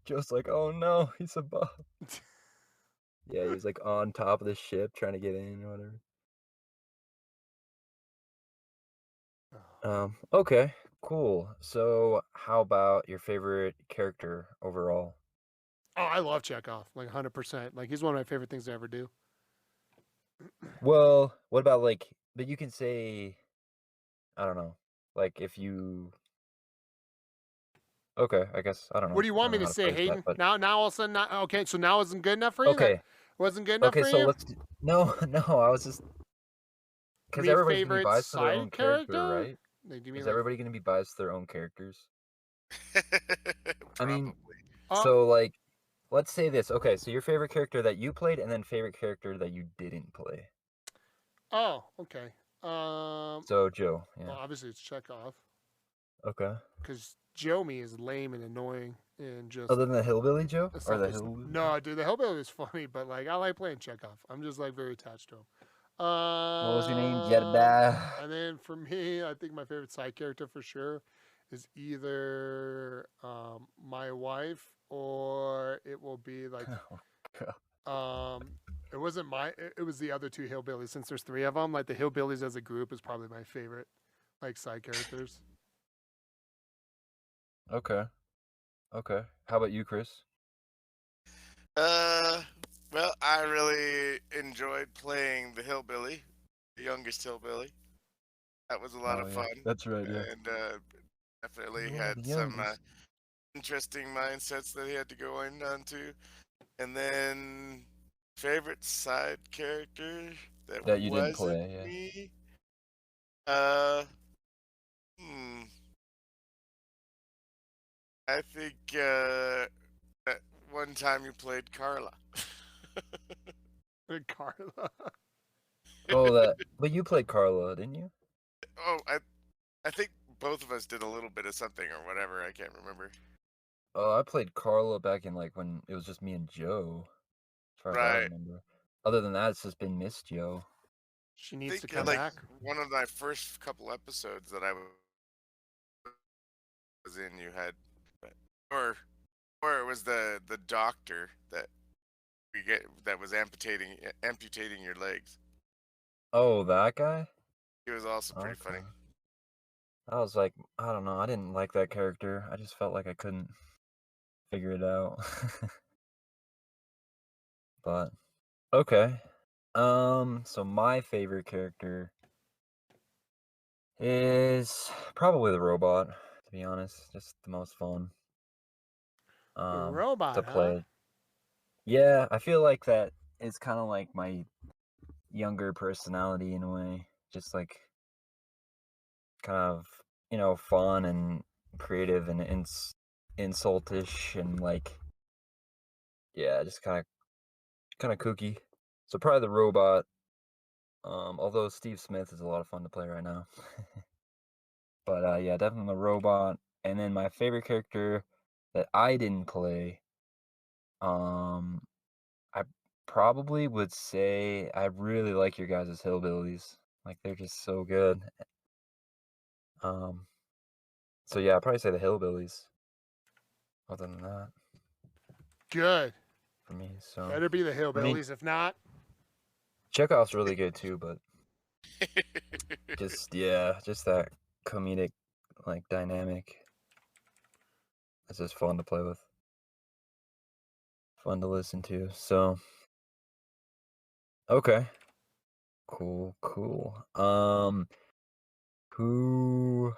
Joe's like, oh no, he's above. Yeah, he was like on top of the ship trying to get in or whatever. Okay, cool. So how about your favorite character overall? Oh, I love Checkofv, like 100%. Like he's one of my favorite things to ever do. Well, what about like, but you can say, I don't know, like if you. Okay, I guess I don't know. What do you want me to say, Hayden? That, but... Now all of a sudden, okay, so now isn't good enough for you. Okay, that wasn't good enough for you. Okay, so let's. No, I was just because everybody's gonna be biased to their own character, right? Is everybody gonna be biased to their own characters? I mean, so like, let's say this. Okay, so your favorite character that you played, and then favorite character that you didn't play. Oh, okay. So Joe, yeah. Well, obviously it's Checkofv. Okay. Because Joe-me is lame and annoying and just. Other than the hillbilly Joe, or the hillbilly? No, dude, the hillbilly is funny, but like I like playing Checkofv. I'm just like very attached to him. What was your name? Jeddah. And then for me, I think my favorite side character for sure is either my wife or it will be like it wasn't it was the other two hillbillies. Since there's three of them, like the hillbillies as a group is probably my favorite like side characters. Okay. How about you, Chris? Well, I really enjoyed playing the hillbilly, the youngest hillbilly. That was a lot of fun. That's right, yeah. And definitely You're had the some youngest. interesting mindsets that he had to go into. And then favorite side character that That you didn't wasn't play, yeah. me. Uh, I think that one time you played Carla. Carla. Oh, but you played Carla, didn't you? Oh, I think both of us did a little bit of something or whatever. I can't remember. Oh, I played Carla back in like when it was just me and Joe, as far as I Right. remember. Other than that, it's just been Miss Joe. She I needs to think come like back. one of my first couple episodes that I was in, you had, or it was the doctor that that was amputating your legs. Oh, that guy? He was also pretty Okay. funny. I was like, I don't know, I didn't like that character. I just felt like I couldn't figure it out. But okay. So my favorite character is probably the robot, to be honest. Just the most fun. The To robot, huh? play. Yeah, I feel like that is kind of like my younger personality in a way. Just like kind of, fun and creative and insultish and like, yeah, just kind of kooky. So probably the robot. Although Steve Smith is a lot of fun to play right now. But yeah, definitely the robot. And then my favorite character that I didn't play, I probably would say I really like your guys' hillbillies. Like they're just so good. So yeah, I'd probably say the hillbillies. Other than that, good for me, so better be the hillbillies. I mean, if not, Chekhov's really good too, but just that comedic like dynamic. It's just fun to play with, fun to listen to. So okay, cool. Who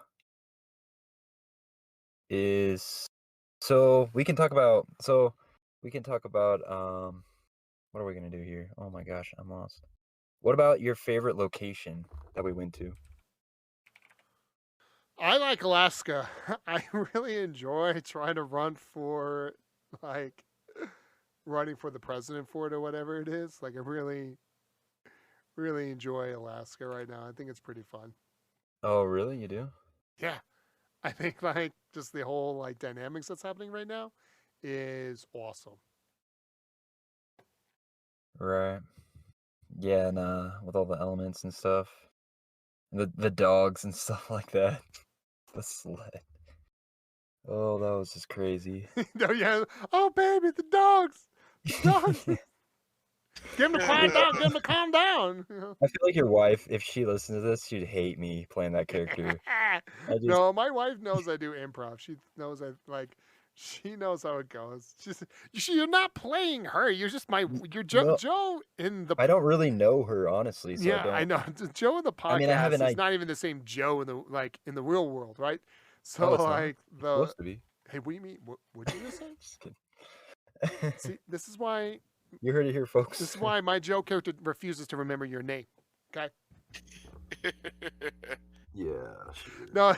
is we can talk about what are we gonna do here? Oh my gosh, I'm lost. What about your favorite location that we went to? I like Alaska. I really enjoy trying to run for running for the president for it or whatever it is. Like I really enjoy Alaska right now. I think it's pretty fun. Oh, really? You do? Yeah. I think just the whole dynamics that's happening right now is awesome. Right. Yeah, and with all the elements and stuff. The dogs and stuff like that. The sled. Oh, that was just crazy. No, yeah. Oh, baby, the dogs. The dogs. Get him to quiet down. Get him to calm down. I feel like your wife, if she listens to this, she'd hate me playing that character. No, my wife knows I do improv. She knows she knows how it goes. You're not playing her. You're just you're Joe in the. I don't really know her honestly, so I know. Joe in the podcast is not even the same Joe in the real world, right? So it's supposed to be. Hey, what do you mean? What did you just say? Just kidding. See, this is why. You heard it here, folks. This is why my Joe character refuses to remember your name. Okay. Yeah. No,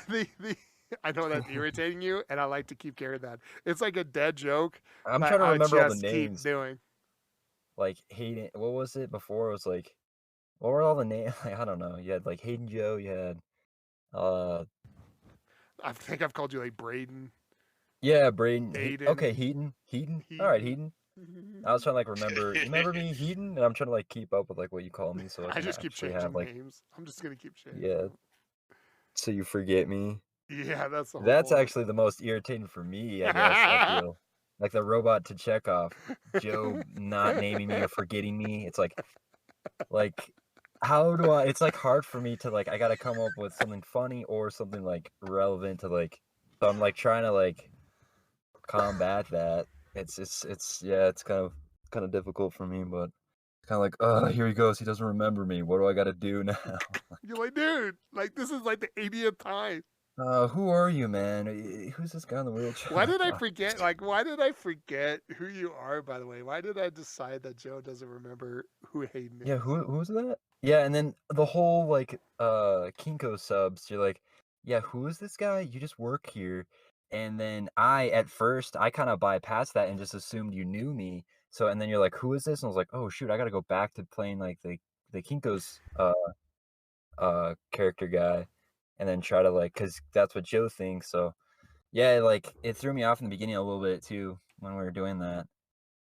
I know that's irritating you, and I like to keep carrying that. It's like a dead joke. I'm trying to remember all the Keep names. doing. Like Hayden, what was it before? It was like, what were all the names? I don't know. You had like Hayden Joe. You had, I think I've called you Braden. Yeah, Braden. Aiden. Okay, Heaton. All right, Heaton. I was trying to remember. Remember me, Heaton? And I'm trying to keep up with what you call me, so I just keep changing names. I'm just gonna keep changing. Yeah. So you forget me. Yeah, that's actually the most irritating for me. I guess I feel like the robot to Checkofv, Joe not naming me or forgetting me. It's like how do I? It's hard for me to I gotta come up with something funny or something relevant to So I'm trying to combat that. It's kind of difficult for me, but kind of like, oh, here he goes. He doesn't remember me. What do I got to do now? You're like, dude, like this is like the 80th time. Who are you, man? Who's this guy in the wheelchair? Why did I forget? Like, why did I forget who you are? By the way, why did I decide that Joe doesn't remember who Hayden is? Yeah, who was that? Yeah, and then the whole like Kinko subs. You're like, yeah, who is this guy? You just work here. And then at first, I kind of bypassed that and just assumed you knew me. So, and then you're like, who is this? And I was like, oh shoot, I got to go back to playing like the Kinko's character guy, and then try to like, cause that's what Joe thinks. So, yeah, like it threw me off in the beginning a little bit too when we were doing that.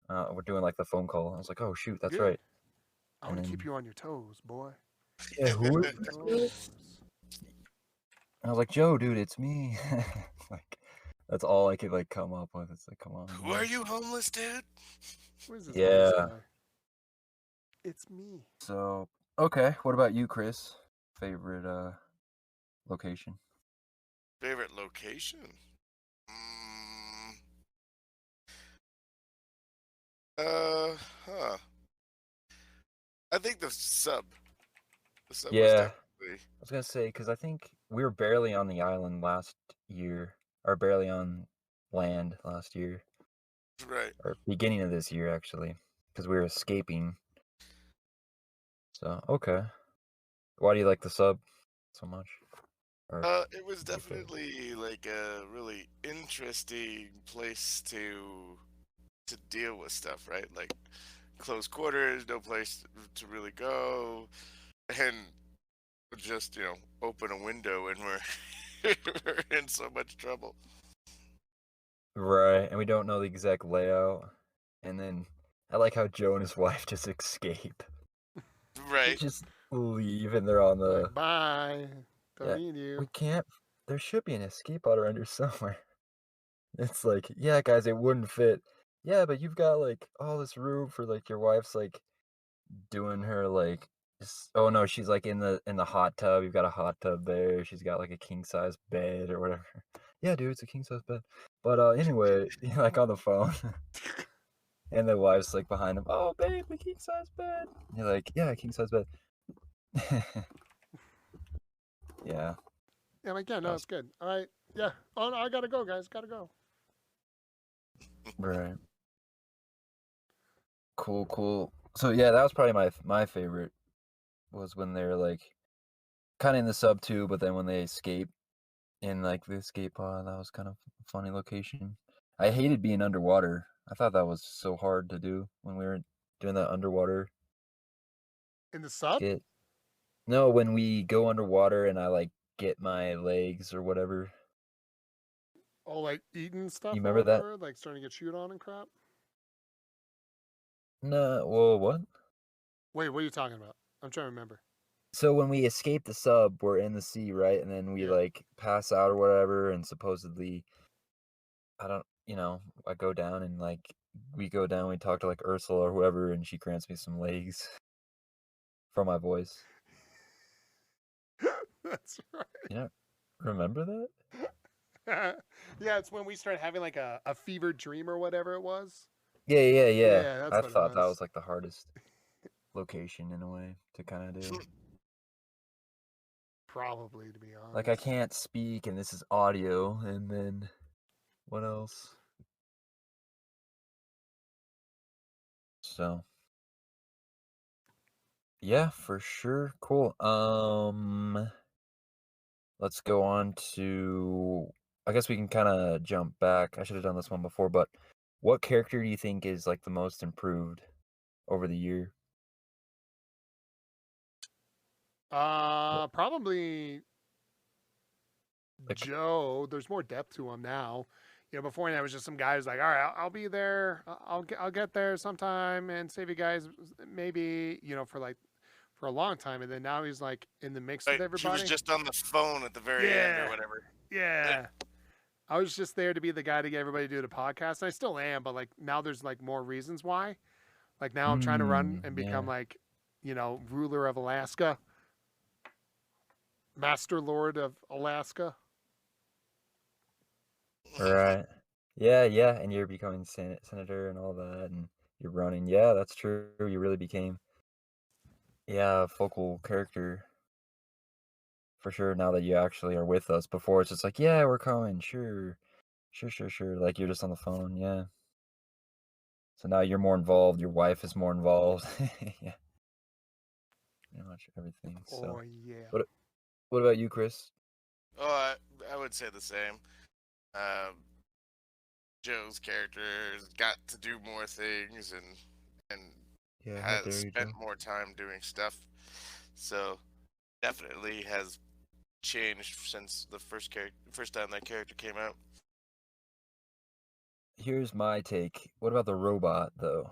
We're doing like the phone call. I was like, oh shoot, that's right. I want to keep you on your toes, boy. Yeah, who is this? I was like, Joe, dude, it's me. Like, that's all I could like come up with. It's like, come on. Who are you, homeless dude? Where's this Yeah. guy? It's me. So, okay, what about you, Chris? Favorite location? Favorite location? I think the sub. The sub was Yeah, definitely... I was gonna say, because I think we were barely on the island last year, or barely on land last year, Right. or beginning of this year actually, because we were escaping. So, okay. Why do you like the sub so much? It was definitely like a really interesting place to deal with stuff, right? Like close quarters, no place to really go, and just open a window and we're in so much trouble. Right, and we don't know the exact layout. And then I like how Joe and his wife just escape. Right. They just leave and they're on the... Like, bye. Don't need you. We can't... There should be an escape pod around here somewhere. It's like, yeah, guys, it wouldn't fit. Yeah, but you've got, like, all this room for, like, your wife's, like, doing her, like... Oh, no, she's, like, in the hot tub. You've got a hot tub there. She's got, like, a king-size bed or whatever. Yeah, dude, it's a king-size bed. But anyway, like, on the phone. And the wife's, like, behind him. Oh, babe, the king-size bed. And you're like, yeah, king-size bed. Yeah. Yeah, like, yeah, no, it's good. All right. Yeah. Oh, no, I gotta go, guys. Gotta go. Right. Cool. So, yeah, that was probably my favorite, was when they're, like, kind of in the sub, too, but then when they escape in, like, the escape pod, that was kind of a funny location. I hated being underwater. I thought that was so hard to do when we were doing that underwater. In the sub? Skit. No, when we go underwater and I, like, get my legs or whatever. Oh, like eating stuff? You remember that? Like starting to get chewed on and crap? No, well, what? Wait, what are you talking about? I'm trying to remember. So when we escape the sub, we're in the sea, right? And then we like pass out or whatever, and supposedly, I go down and like we talk to like Ursula or whoever, and she grants me some legs from my voice. That's right. Yeah, remember that? Yeah, it's when we started having like a fevered dream or whatever it was. Yeah. I thought that was like the hardest location in a way to kind of do. Probably, to be honest. Like, I can't speak, and this is audio, and then what else? So, yeah, for sure. Cool. Let's go on to... I guess we can kind of jump back. I should have done this one before, but what character do you think is, like, the most improved over the year? Probably... Joe. There's more depth to him now. Before that was just some guy who's like, all right, I'll be there. I'll get there sometime and save you guys. Maybe for a long time, and then now he's like in the mix with everybody. He was just on the phone at the very end or whatever. Yeah. I was just there to be the guy to get everybody to do the podcast. And I still am, but like now there's like more reasons why. Like now I'm trying to run and become like, ruler of Alaska, Master Lord of Alaska. Right. Yeah, and you're becoming senator and all that, and you're running. Yeah, that's true. You really became Yeah, focal character for sure. Now that you actually are with us, before it's just like, yeah, we're coming, sure. Like you're just on the phone, yeah. So now you're more involved. Your wife is more involved. Yeah, pretty much everything. So, Oh yeah. what about you, Chris? Oh, I would say the same. Um, Joe's character has got to do more things and Yeah, how has dare you, spent Joe? more time doing stuff. So definitely has changed since the first time that character came out. Here's my take. What about the robot, though?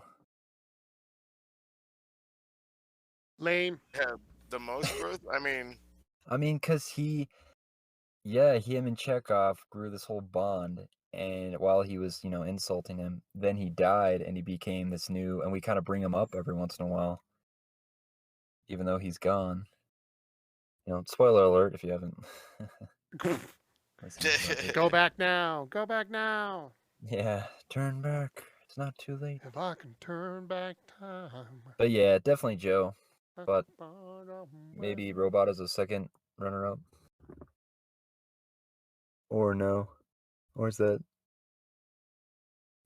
Lame. Yeah, the most growth. I mean, cause him and Checkofv grew this whole bond, and while he was, insulting him, then he died, and he became this new, and we kind of bring him up every once in a while, even though he's gone. Spoiler alert if you haven't. Go back now. Go back now. Yeah, turn back. It's not too late. If I can turn back time. But yeah, definitely Joe. But maybe Robot as a second runner-up. Or no. Or is that...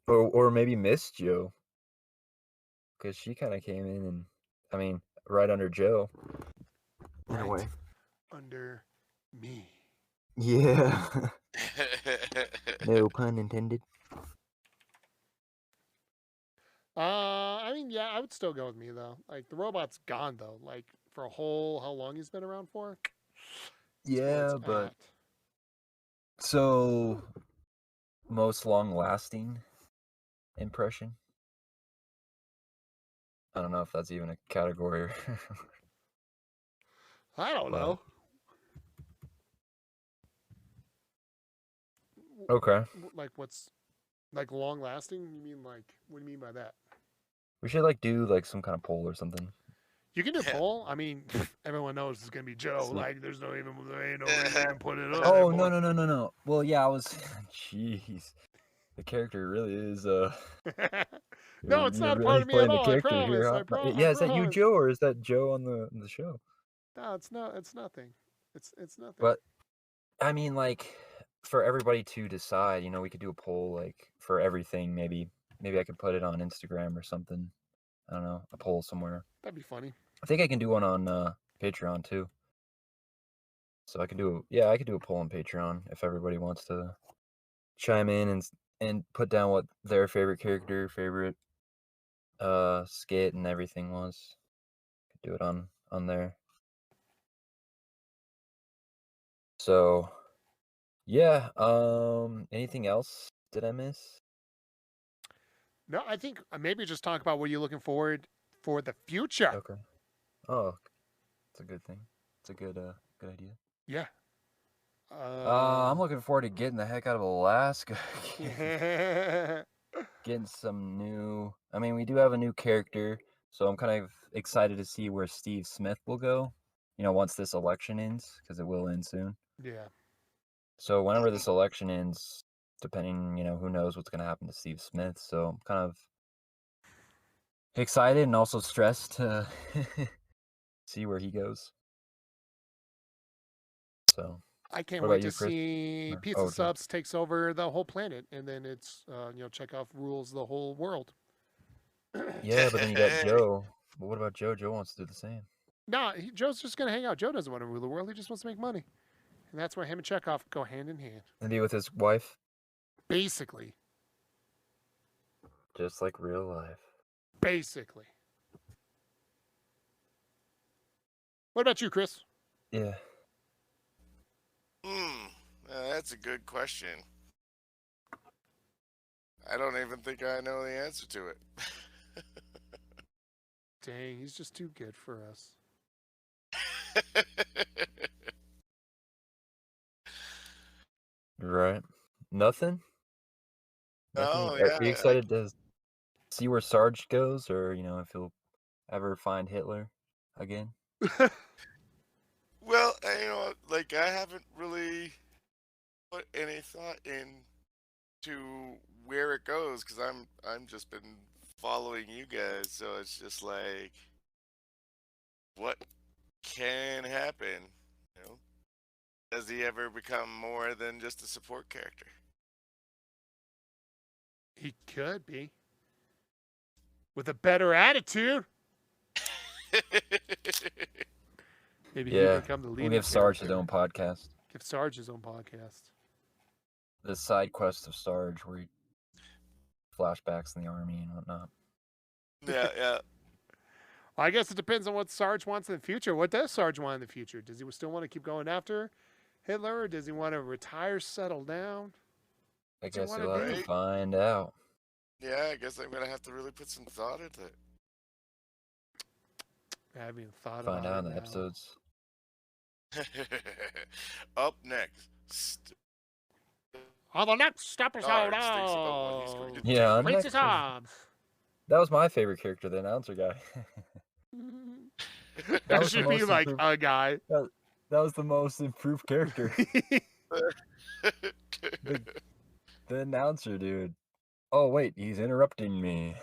Or maybe Miss Joe. Because she kind of came in and, right under Joe. In a way. Under me. Yeah. No pun intended. Yeah, I would still go with me though. Like the robot's gone though. Like for how long he's been around for? Yeah, but so most long-lasting impression. I don't know if that's even a category. I don't know. Okay. Like what's like long lasting? You mean like what do you mean by that? We should do some kind of poll or something. You can do a poll. Everyone knows it's gonna be Joe. Sweet. Like there ain't no reason to even put it up. Oh no. Well, yeah, I was. Jeez, the character really is. No, it's you're not really part of me playing at the all. character I here, promise. huh? Yeah, is that you, Joe, or is that Joe on the show? No, it's not. It's nothing. It's nothing. But for everybody to decide, we could do a poll for everything. Maybe I could put it on Instagram or something. I don't know, a poll somewhere. That'd be funny. I think I can do one on Patreon too. So I could do a poll on Patreon if everybody wants to chime in and put down what their favorite character, favorite skit and everything was. Could do it on there. So yeah, anything else did I miss? No, I think maybe just talk about what you're looking forward for the future. Okay. Oh, it's a good thing. It's a good idea. Yeah. I'm looking forward to getting the heck out of Alaska. Getting some new... we do have a new character, so I'm kind of excited to see where Steve Smith will go, once this election ends, because it will end soon. Yeah. So whenever this election ends, depending, who knows what's going to happen to Steve Smith, so I'm kind of excited and also stressed to see where he goes. So... I can't wait to see Pizza Subs takes over the whole planet, and then it's Checkofv rules the whole world. Yeah, but then you got Joe. But what about Joe? Joe wants to do the same. Nah, Joe's just gonna hang out. Joe doesn't want to rule the world. He just wants to make money, and that's where him and Checkofv go hand in hand. And be with his wife. Basically. Just like real life. Basically. What about you, Chris? Yeah. That's a good question. I don't even think I know the answer to it. Dang, he's just too good for us. Right. Nothing? Oh, Are yeah. you excited to see where Sarge goes, or, if he'll ever find Hitler again? Well, I haven't really put any thought into where it goes, because I'm just been following you guys, so it's just like what can happen. You know, does he ever become more than just a support character? He could be. With a better attitude. Maybe he become the lead. We'll give Sarge his own podcast. Give Sarge his own podcast. The side quest of Sarge, where he flashbacks in the army and whatnot. Yeah. Well, I guess it depends on what Sarge wants in the future. What does Sarge want in the future? Does he still want to keep going after Hitler, or does he want to retire, settle down? I guess we'll have to find out. Yeah, I guess I'm gonna have to really put some thought into it. I haven't even thought about it. Find out in the now. episodes. Up next. On the next episode yeah, Princess Hobbs. That was my favorite character, the announcer guy. That should be like a guy. That was the most improved character. the announcer, dude. Oh, wait, he's interrupting me.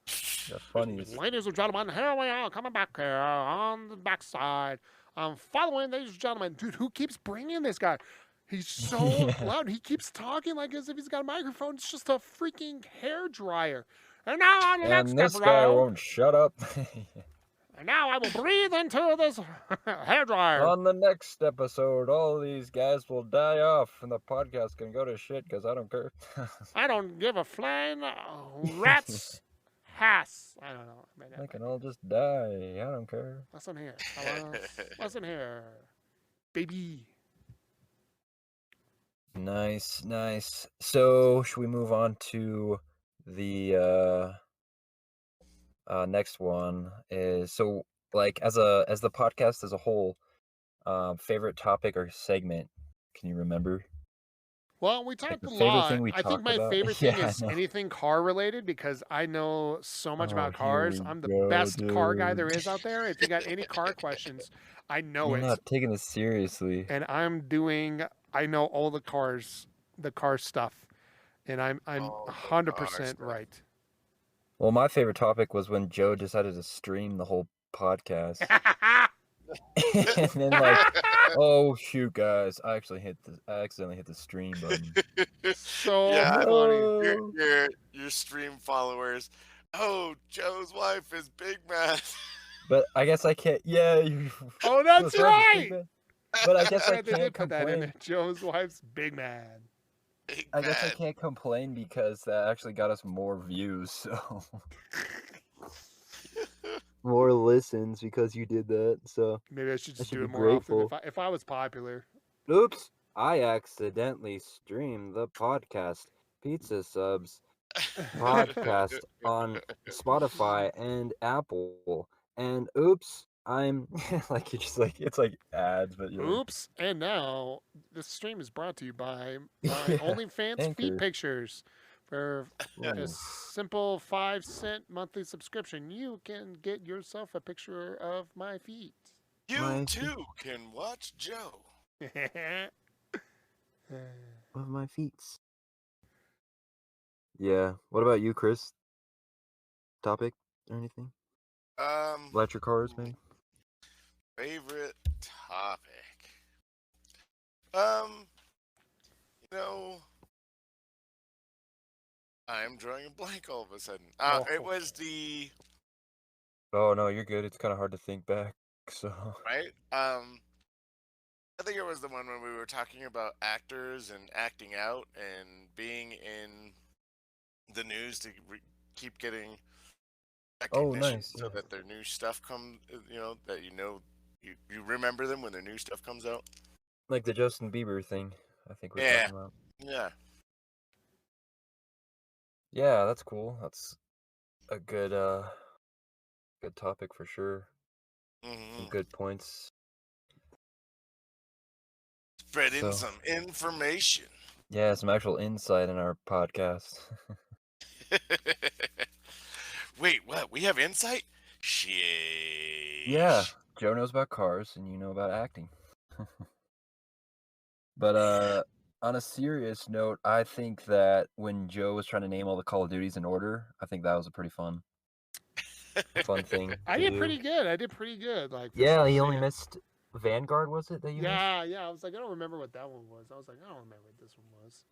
The funniest. Ladies and gentlemen, here we are coming back here on the backside. I'm following, ladies and gentlemen. Dude, who keeps bringing this guy? He's so loud. He keeps talking like as if he's got a microphone. It's just a freaking hair dryer. And now on the next this guy won't shut up. And now I will breathe into this hair dryer. On the next episode, all these guys will die off, and the podcast can go to shit because I don't care. I don't give a flying rat's ass. I don't know. They can all just die. I don't care. Listen here. Listen here. Baby. Nice. So, should we move on to the next one? Is so like as the podcast as a whole, favorite topic or segment? Can you remember? Well, we talked a lot. I think my favorite thing is anything car related because I know so much about cars. I'm the best car guy there is out there. If you got any car questions, I know You're not taking this seriously. And I know all the car stuff, and I'm 100% right. Well, my favorite topic was when Joe decided to stream the whole podcast. And then oh shoot, guys! I accidentally hit the stream button. So funny. Your stream followers. Oh, Joe's wife is big mad. But I guess I can't. Yeah. Oh, that's right. But I guess I can't complain. Put that in there. Joe's wife's big mad. I guess I can't complain because that actually got us more views. So. More listens because you did that, so maybe I should just do it more often if I was popular. Oops, I accidentally streamed the podcast Pizza Subs podcast on Spotify and Apple, and oops, I'm like it's like ads, but oops, and now this stream is brought to you by my OnlyFans feet pictures. For a simple 5-cent monthly subscription, you can get yourself a picture of my feet. You too can watch Joe. Of my feet. Yeah. What about you, Chris? Topic or anything? Electric cars, maybe? Favorite topic. I'm drawing a blank all of a sudden. It was the... Oh, no, you're good. It's kind of hard to think back, so... Right? I think it was the one when we were talking about actors and acting out and being in the news to keep getting recognition so that their new stuff comes, that you remember them when their new stuff comes out. Like the Justin Bieber thing, I think we're talking about. Yeah. Yeah, that's cool. That's a good topic for sure. Some good points. Spreading some information. Yeah, some actual insight in our podcast. Wait, what? We have insight? Shit. Yeah, Joe knows about cars and you know about acting. But on a serious note, I think that when Joe was trying to name all the Call of Duties in order, I think that was pretty fun. a fun thing. I did pretty good. Like, yeah, he only missed Vanguard, was it that you missed? Yeah. I was like, I don't remember what that one was. I was like, I don't remember what this one was.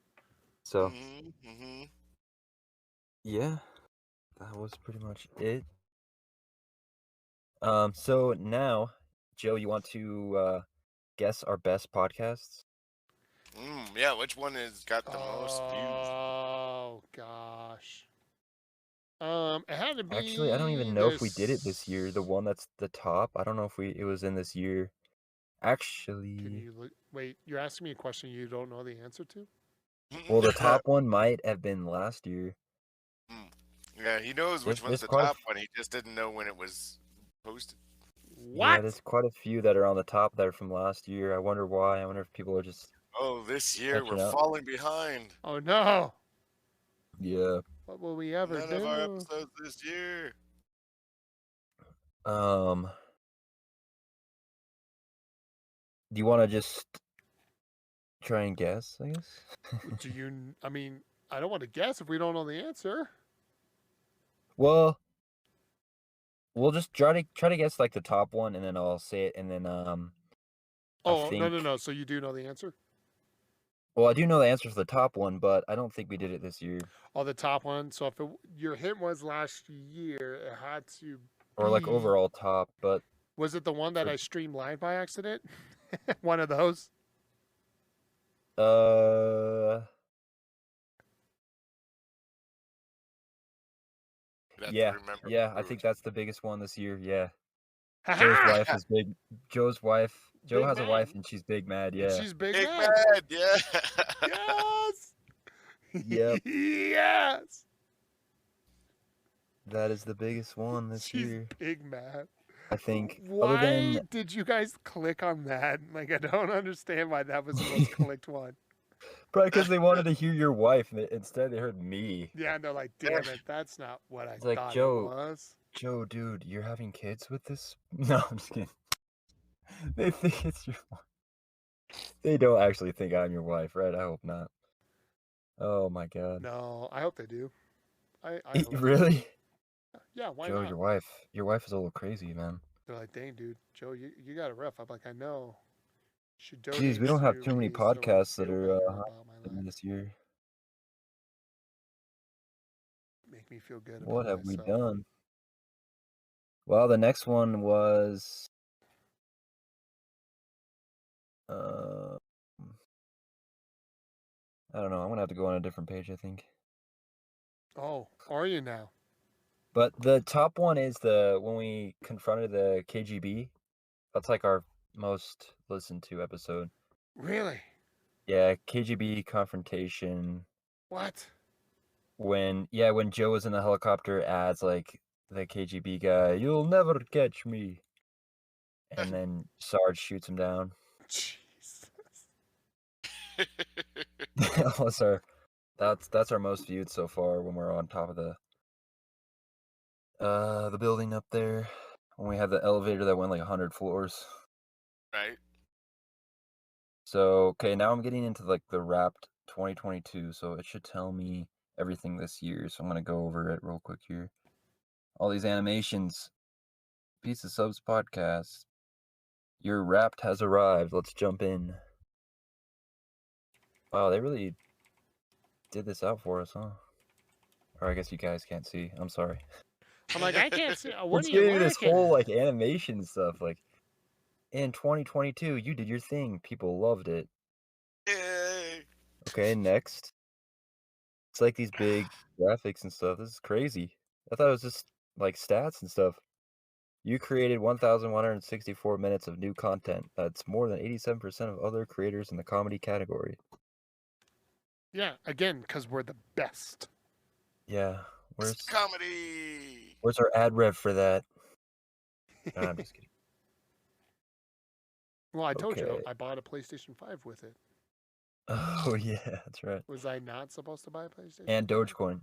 So, yeah, that was pretty much it. So now, Joe, you want to guess our best podcasts? Yeah, which one has got the most views? Oh gosh. It had to be. Actually, I don't even know if we did it this year. The one that's the top. I don't know if it was in this year. Actually, Can you wait? You're asking me a question you don't know the answer to? Well, the top one might have been last year. Yeah, he knows which one's the top one. He just didn't know when it was posted. What? Yeah, there's quite a few that are on the top that are from last year. I wonder why. I wonder if people are just. Oh, this year we're falling behind. Oh no. Yeah. What will we ever do? None of our episodes this year. Do you want to just try and guess, I guess? I mean, I don't want to guess if we don't know the answer. Well, we'll just try to guess like the top one, and then I'll say it, and then Oh, no. So you do know the answer? Well, I do know the answer for the top one, but I don't think we did it this year. Oh, the top one. So if your hint was last year, it had to Or like overall top, but... Was it the one that I streamed live by accident? One of those? Yeah, I think that's the biggest one this year, yeah. Joe's wife is big. Joe has a wife, and she's big mad, yeah. She's big mad, yeah. Yes! Yep. Yes! That is the biggest one this year. She's big mad. I think. Why did you guys click on that? Like, I don't understand why that was the most clicked one. Probably because they wanted to hear your wife, and instead they heard me. Yeah, and they're like, damn it, that's not what I thought Joe, it was. Joe, dude, you're having kids with this? No, I'm just kidding. They think it's your wife. They don't actually think I'm your wife, right? I hope not. Oh my god. No, I hope they do. I really? Yeah, why Joe, not? your wife is a little crazy, man. They're like, dang, dude, Joe, you got a rough. I'm like, I know. Jeez, we don't have too many podcasts that are this year. Make me feel good. What have we done? Well, the next one was. I don't know. I'm gonna have to go on a different page, I think. Oh, are you now? But the top one is when we confronted the KGB. That's like our most listened to episode. Really? Yeah, KGB confrontation. What? When Joe was in the helicopter as like the KGB guy, "You'll never catch me," and then Sarge shoots him down. Jesus. That's our most viewed so far when we're on top of the building up there, when we had the elevator that went like 100 floors. Right. So, okay, now I'm getting into like the Wrapped 2022, so it should tell me everything this year. So I'm gonna go over it real quick here. All these animations. Piece of Subs podcast. Your Wrapped has arrived. Let's jump in. Wow, they really did this out for us, huh? Or I guess you guys can't see. I'm sorry. I'm like, I can't see. Let's get into this whole like animation stuff. Like, in 2022, you did your thing. People loved it. Yay. Okay, next. It's like these big graphics and stuff. This is crazy. I thought it was just like stats and stuff. You created 1,164 minutes of new content. That's more than 87% of other creators in the comedy category. Yeah, again, because we're the best. Yeah. Where's comedy? Where's our ad rev for that? No, I'm just kidding. Well, I told you, I bought a PlayStation 5 with it. Oh, yeah, that's right. Was I not supposed to buy a PlayStation? And Dogecoin.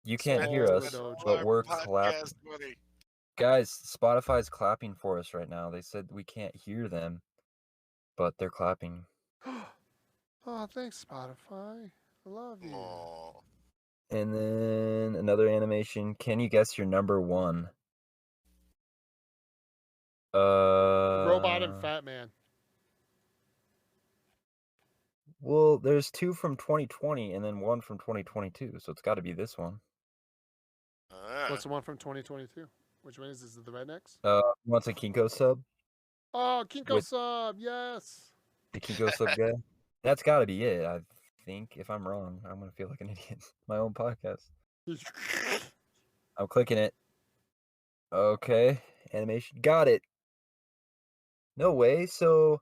You can't hear us, but we're clapping. Guys, Spotify's clapping for us right now. They said we can't hear them, but they're clapping. Oh, thanks, Spotify. I love you. Aww. And then another animation. Can you guess your number one? Robot and Fat Man. Well, there's 2 from 2020 and then 1 from 2022, so it's got to be this one. What's the one from 2022? Which one is this? Is it the Rednecks? Wants a Kinko sub? Oh, Kinko sub, yes. The Kinko sub guy? That's got to be it, I think. If I'm wrong, I'm going to feel like an idiot. My own podcast. I'm clicking it. Okay, animation. Got it. No way. So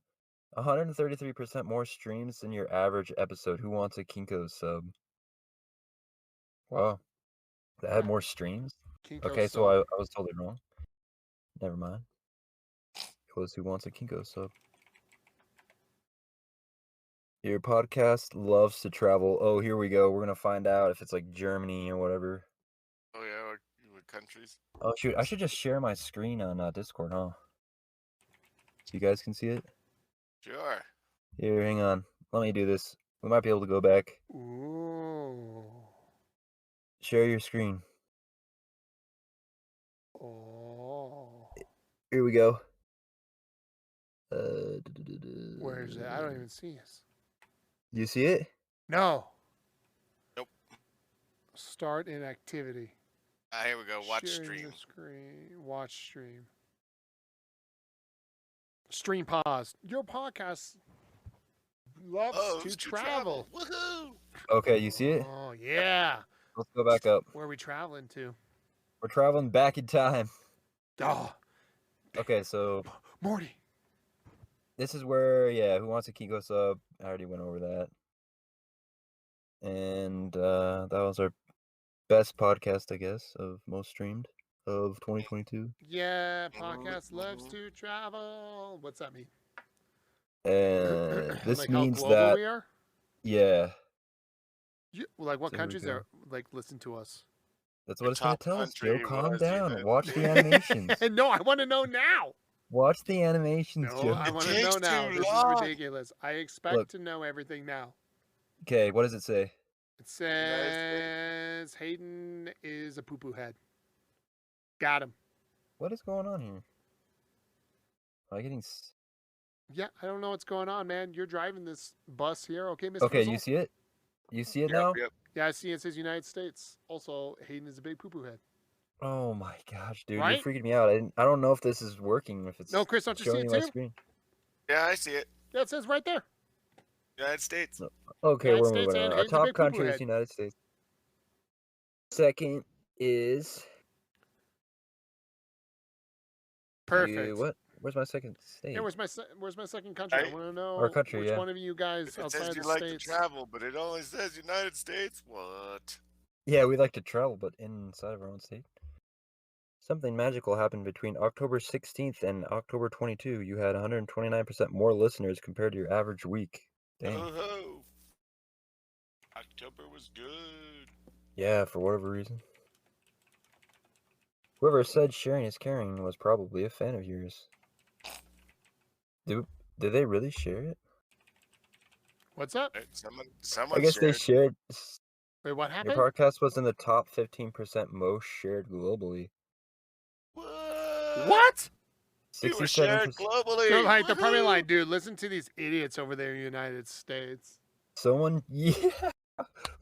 133% more streams than your average episode. Who wants a Kinko sub? Wow. That had more streams? Kinko Okay, sub. so I was totally wrong. Never mind. It was Who Wants a Kinko sub. Your podcast loves to travel. Oh, here we go. We're going to find out if it's like Germany or whatever. Oh, yeah, what countries? Oh, shoot. I should just share my screen on Discord, huh? So you guys can see it? Sure. Here, hang on. Let me do this. We might be able to go back. Ooh. Share your screen. Oh. Here we go. Where is it? I don't even see it. You see it? No. Nope. Start in activity. Here we go. Watch Sharing stream. the screen. Watch stream. Stream pause. Your podcast loves to travel. Woohoo! Okay, you see it? Oh, yeah. Let's go back up. Where are we traveling to? We're traveling back in time. Oh. Okay, so Morty. this is where, Who Wants a Kinko sub? I already went over that. And that was our best podcast, I guess, of most streamed of 2022. Yeah, podcast loves to travel. What's that mean? This like means how global that, we are? yeah, Like what There we countries go. are like listen to us? that's what it's going top to tell us, Joe. country Calm was down. United- Watch the animations. No, I want to know now. Watch the animations, No, Joe. I want to takes know now. too This long. is ridiculous. I expect Look. to know everything now. Okay, what does it say? It says Hayden is a poo-poo head. Got him. What is going on here? Am I getting... Yeah, I don't know what's going on, man. You're driving this bus here, okay, Mr. Okay, Frizzle? you see it? You see it Yep, now? yep. Yeah, I see it says United States. Also, Hayden is a big poo-poo head. Oh my gosh, dude, Right? you're freaking me out. I don't know if this is working, if it's No, Chris, don't you see showing it you my too? screen. Yeah, I see it. Yeah, it says right there. United States. Okay, United we're States moving and on. Our Hayden's a top big poo-poo country head. is United States. Second is... Perfect. What? Where's my second state? Yeah, where's my second country? I Right? want to know Our country, which yeah. one of you guys It outside says of you the like States. to travel, but it only says United States. What? Yeah, we like to travel, but inside of our own state. Something magical happened between October 16th and October 22. You had 129% more listeners compared to your average week. Dang. Oh, October was good. Yeah, for whatever reason. Whoever said sharing is caring was probably a fan of yours. Did they really share it? What's up? Right, someone I guess they shared. shared. Wait, what Your happened? podcast was in the top 15% most shared globally. What? We were shared 67%. globally. They're probably Woohoo! like, dude, listen to these idiots over there in the United States. Someone, yeah.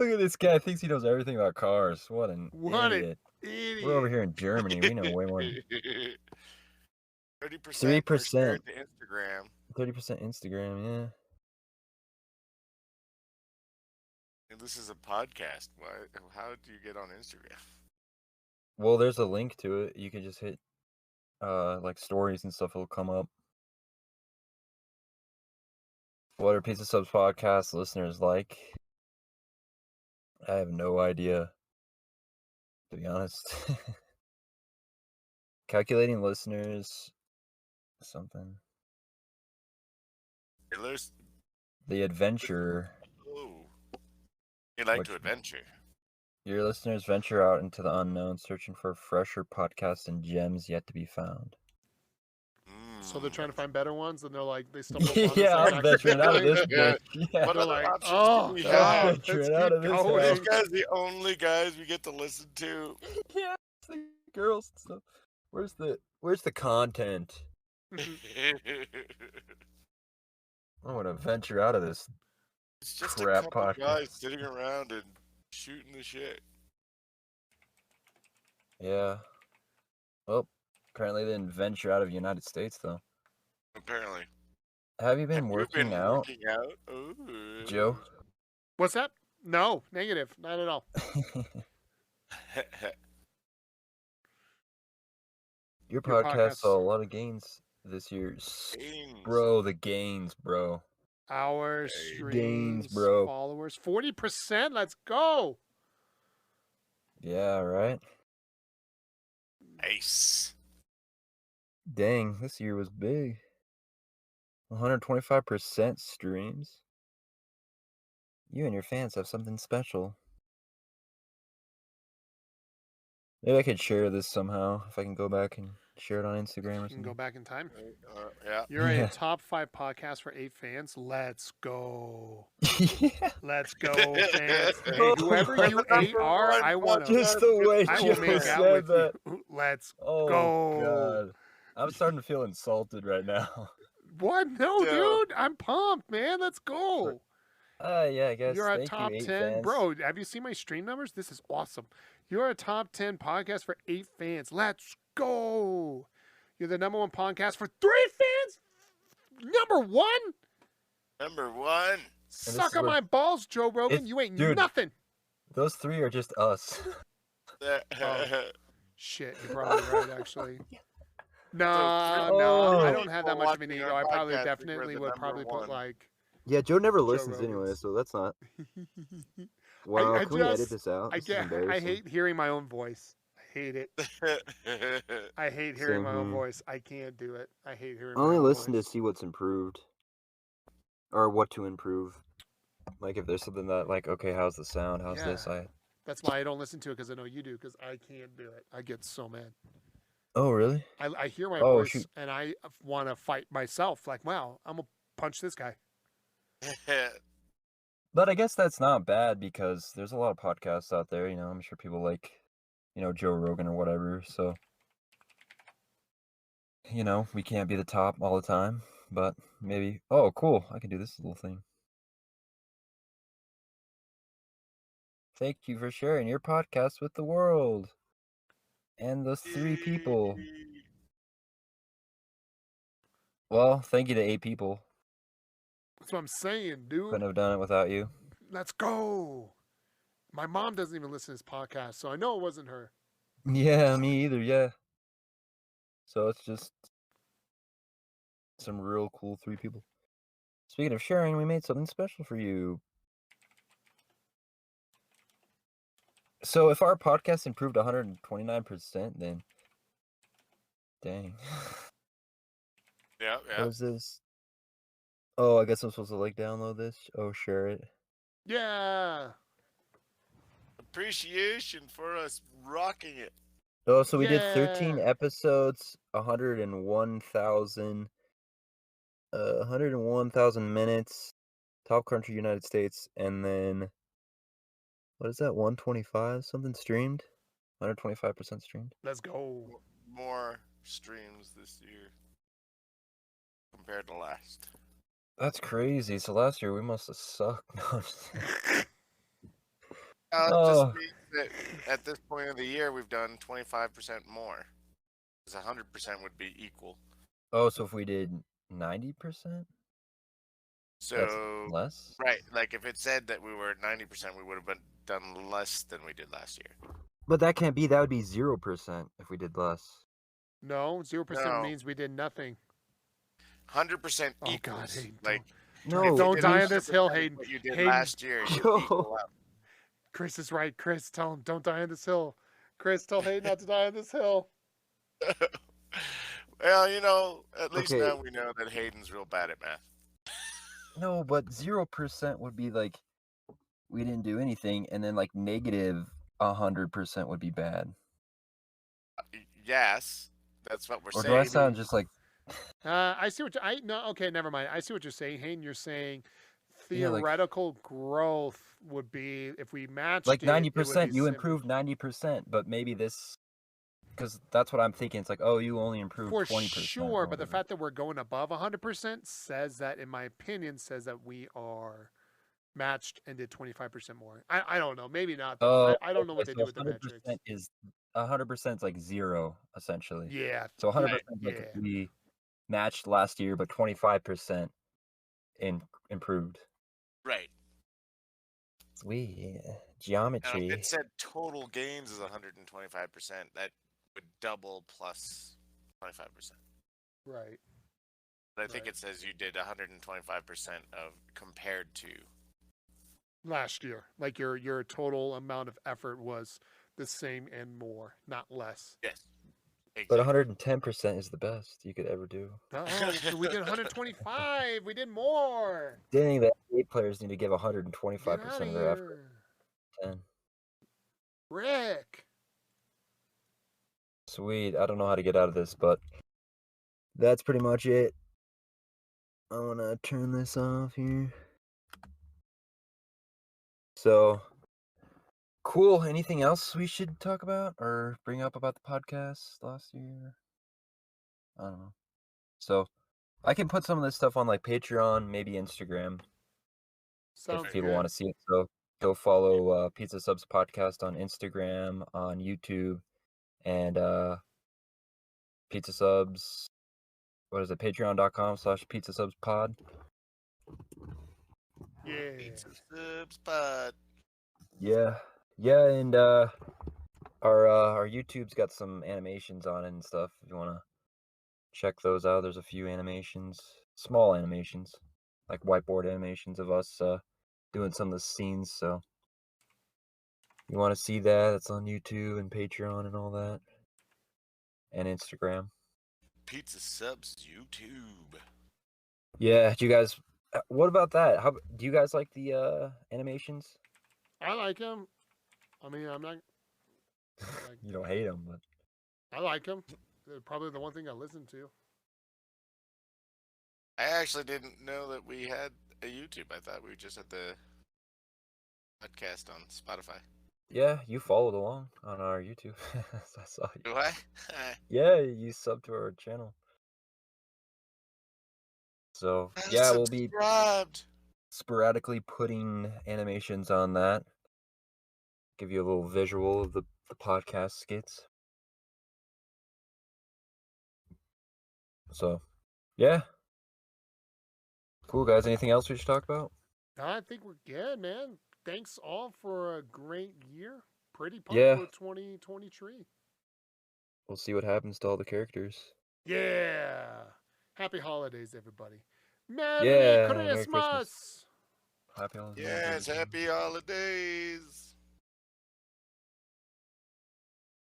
Look at this guy. Thinks he knows everything about cars. What an What an idiot. idiot. We're over here in Germany. We know way more. 30% 3%. to Instagram. 30% Instagram, yeah. And this is a podcast. Why? How do you get on Instagram? Well, there's a link to it. You can just hit like stories and stuff. It'll come up. What are Pizza Subs podcast listeners like? I have no idea, to be honest. Calculating listeners, something. The adventure. Oh, you like Which to one? adventure. Your listeners venture out into the unknown, searching for fresher podcasts and gems yet to be found. So they're trying to find better ones, and they're like, they stumble upon this. Yeah, like, I'm venturing out of this bitch. Yeah. What They're other like, options oh, do we God, have? let's Venturing keep out of this going. house. These guys the only guys we get to listen to. Yeah, it's the girls and stuff. Where's the content? I want to venture out of this It's just crap a couple podcast. guys sitting around and shooting the shit. Yeah. Well, apparently they didn't venture out of the United States, though. Apparently. Have you been Have working you been out, working out? Ooh. Joe? What's that? No, negative. Not at all. Your podcast saw a lot of gains this year. Gains. Bro, the gains, bro. Hours, Gains, streams, bro. followers. 40%. Let's go. Yeah, right? Nice. Dang, this year was big. 125% streams. You and your fans have something special. Maybe I could share this somehow if I can go back and share it on Instagram or You can go something. back in time. Yeah. You're Yeah. a top 5 podcast for 8 fans. Let's go. Yeah. Let's go, fans. Hey, whoever you 8 are, I want to. Just the way I will Joe make out said with that. you. Let's Oh, go. God. I'm starting to feel insulted right now. What? No, Yeah. dude. I'm pumped, man. Let's go. Yeah, I guess. You're a Thank top you, 8 10. fans. Bro, have you seen my stream numbers? This is awesome. You're a top 10 podcast for 8 fans. Let's go. You're the number 1 podcast for 3 fans? Number 1? Number 1. Suck is on what- my balls, Joe Rogan. It's- You ain't dude. nothing. Those 3 are just us. Shit, you're probably right, actually. No, Oh. I don't have that much of an Watching ego. our I probably podcast, definitely we're the would number probably put 1. like. Yeah, Joe never Joe listens anyway, Rogan's. so that's not. Wow, I can we edit just- this out? I This is get. I embarrassing. hate hearing my own voice. I hate it. I hate hearing Same my own here. voice. I can't do it. I hate hearing. I only my own listen to voice. see what's improved, or what to improve. Like, if there's something that, like, okay, how's the sound? How's this? That's why I don't listen to it because I know you do. Because I can't do it. I get so mad. Oh, really? I hear my Oh, voice shoot. and I want to fight myself. Like, wow, I'm gonna punch this guy. But I guess that's not bad because there's a lot of podcasts out there, you know. I'm sure people like, you know, Joe Rogan or whatever. So, you know, we can't be the top all the time, but maybe. Oh, cool. I can do this little thing. Thank you for sharing your podcast with the world. And those 3 people. Well, thank you to 8 people. That's what I'm saying, dude. Couldn't have done it without you. Let's go. My mom doesn't even listen to this podcast, so I know it wasn't her. Yeah, me either, yeah. So it's just some real cool 3 people. Speaking of sharing, we made something special for you. So if our podcast improved 129%, then dang. Yeah, What is this? Oh, I guess I'm supposed to like download this. Oh, share it. Yeah. Appreciation for us rocking it. Oh, so we did 13 Yeah. episodes, 101,000 minutes, top country United States, and then what is that? 125 something streamed? 125% streamed. Let's go. More streams this year compared to last. That's crazy. So last year we must have sucked. No, I'm just- It Oh. just means that at this point of the year, we've done 25% more. Because 100% would be equal. Oh, so if we did 90%? So, That's less? right, like if it said that we were at 90%, we would have done less than we did last year. But that can't be. That would be 0% if we did less. No, 0% No. means we did nothing. 100% Oh, equals. God, Hayden, like, No, if you Don't did die on 100% this hill, of Hayden. What you did Hayden. last year, you No. equal out. Chris is right. Chris, tell him, don't die on this hill. Chris, tell Hayden not to die on this hill. Well, you know, at least Okay. now we know that Hayden's real bad at math. No, but 0% would be like we didn't do anything, and then like negative 100% would be bad. Yes, that's what we're Or saying. do I sound just like I see what you, no, okay, never mind. I see what you're saying, Hayden. You're saying Yeah, like- theoretical growth would be if we matched like it, it would 90%? be You sim- improved 90%, but maybe this because that's what I'm thinking. It's like, oh, you only improved For 20%. sure, but the fact that we're going above 100% says that, in my opinion, says that we are matched and did 25% more. I don't know. Maybe not, though. I don't know what they do with the metrics. 100% is like 0, essentially. Yeah. So 100% like we matched last year, but 25% improved. Right. Sweet. Geometry. Now, if it said total games is 125%, that would double plus 25%. Right. But I think it says you did 125% of compared to last year. Like your total amount of effort was the same and more, not less. Yes. But 110% is the best you could ever do. Oh, so we did 125. We did more. Dang, the 8 players need to give 125% of their effort. 10. Rick. Sweet. I don't know how to get out of this, but that's pretty much it. I want to turn this off here. So, cool. Anything else we should talk about or bring up about the podcast last year? I don't know. So, I can put some of this stuff on like Patreon, maybe Instagram. Sounds if people good. want to see it. So, go follow Pizza Subs Podcast on Instagram, on YouTube, and Pizza Subs. What is it? Patreon.com/PizzaSubsPod. Yeah. Pizza Subs Pod. Yeah, and our YouTube's got some animations on it and stuff. If you want to check those out, there's a few animations, small animations, like whiteboard animations of us doing some of the scenes. So you want to see that? It's on YouTube and Patreon and all that, and Instagram. Pizza Subs YouTube. Yeah, do you guys? What about that? How do you guys like the animations? I like him. I mean, I'm not. You don't hate them, but I like him. They're probably the one thing I listen to. I actually didn't know that we had a YouTube. I thought we just had the podcast on Spotify. yeah, you followed along on our YouTube. I saw you. Do I? Yeah, you sub to our channel. So yeah, we'll be sporadically putting animations on that. Give you a little visual of the podcast skits. So, yeah. Cool, guys. Anything else we should talk about? I think we're good, man. Thanks all for a great year. Pretty pumped for 2023. We'll see what happens to all the characters. Yeah. Happy holidays, everybody. Merry Christmas. Happy holidays. Yes, happy holidays.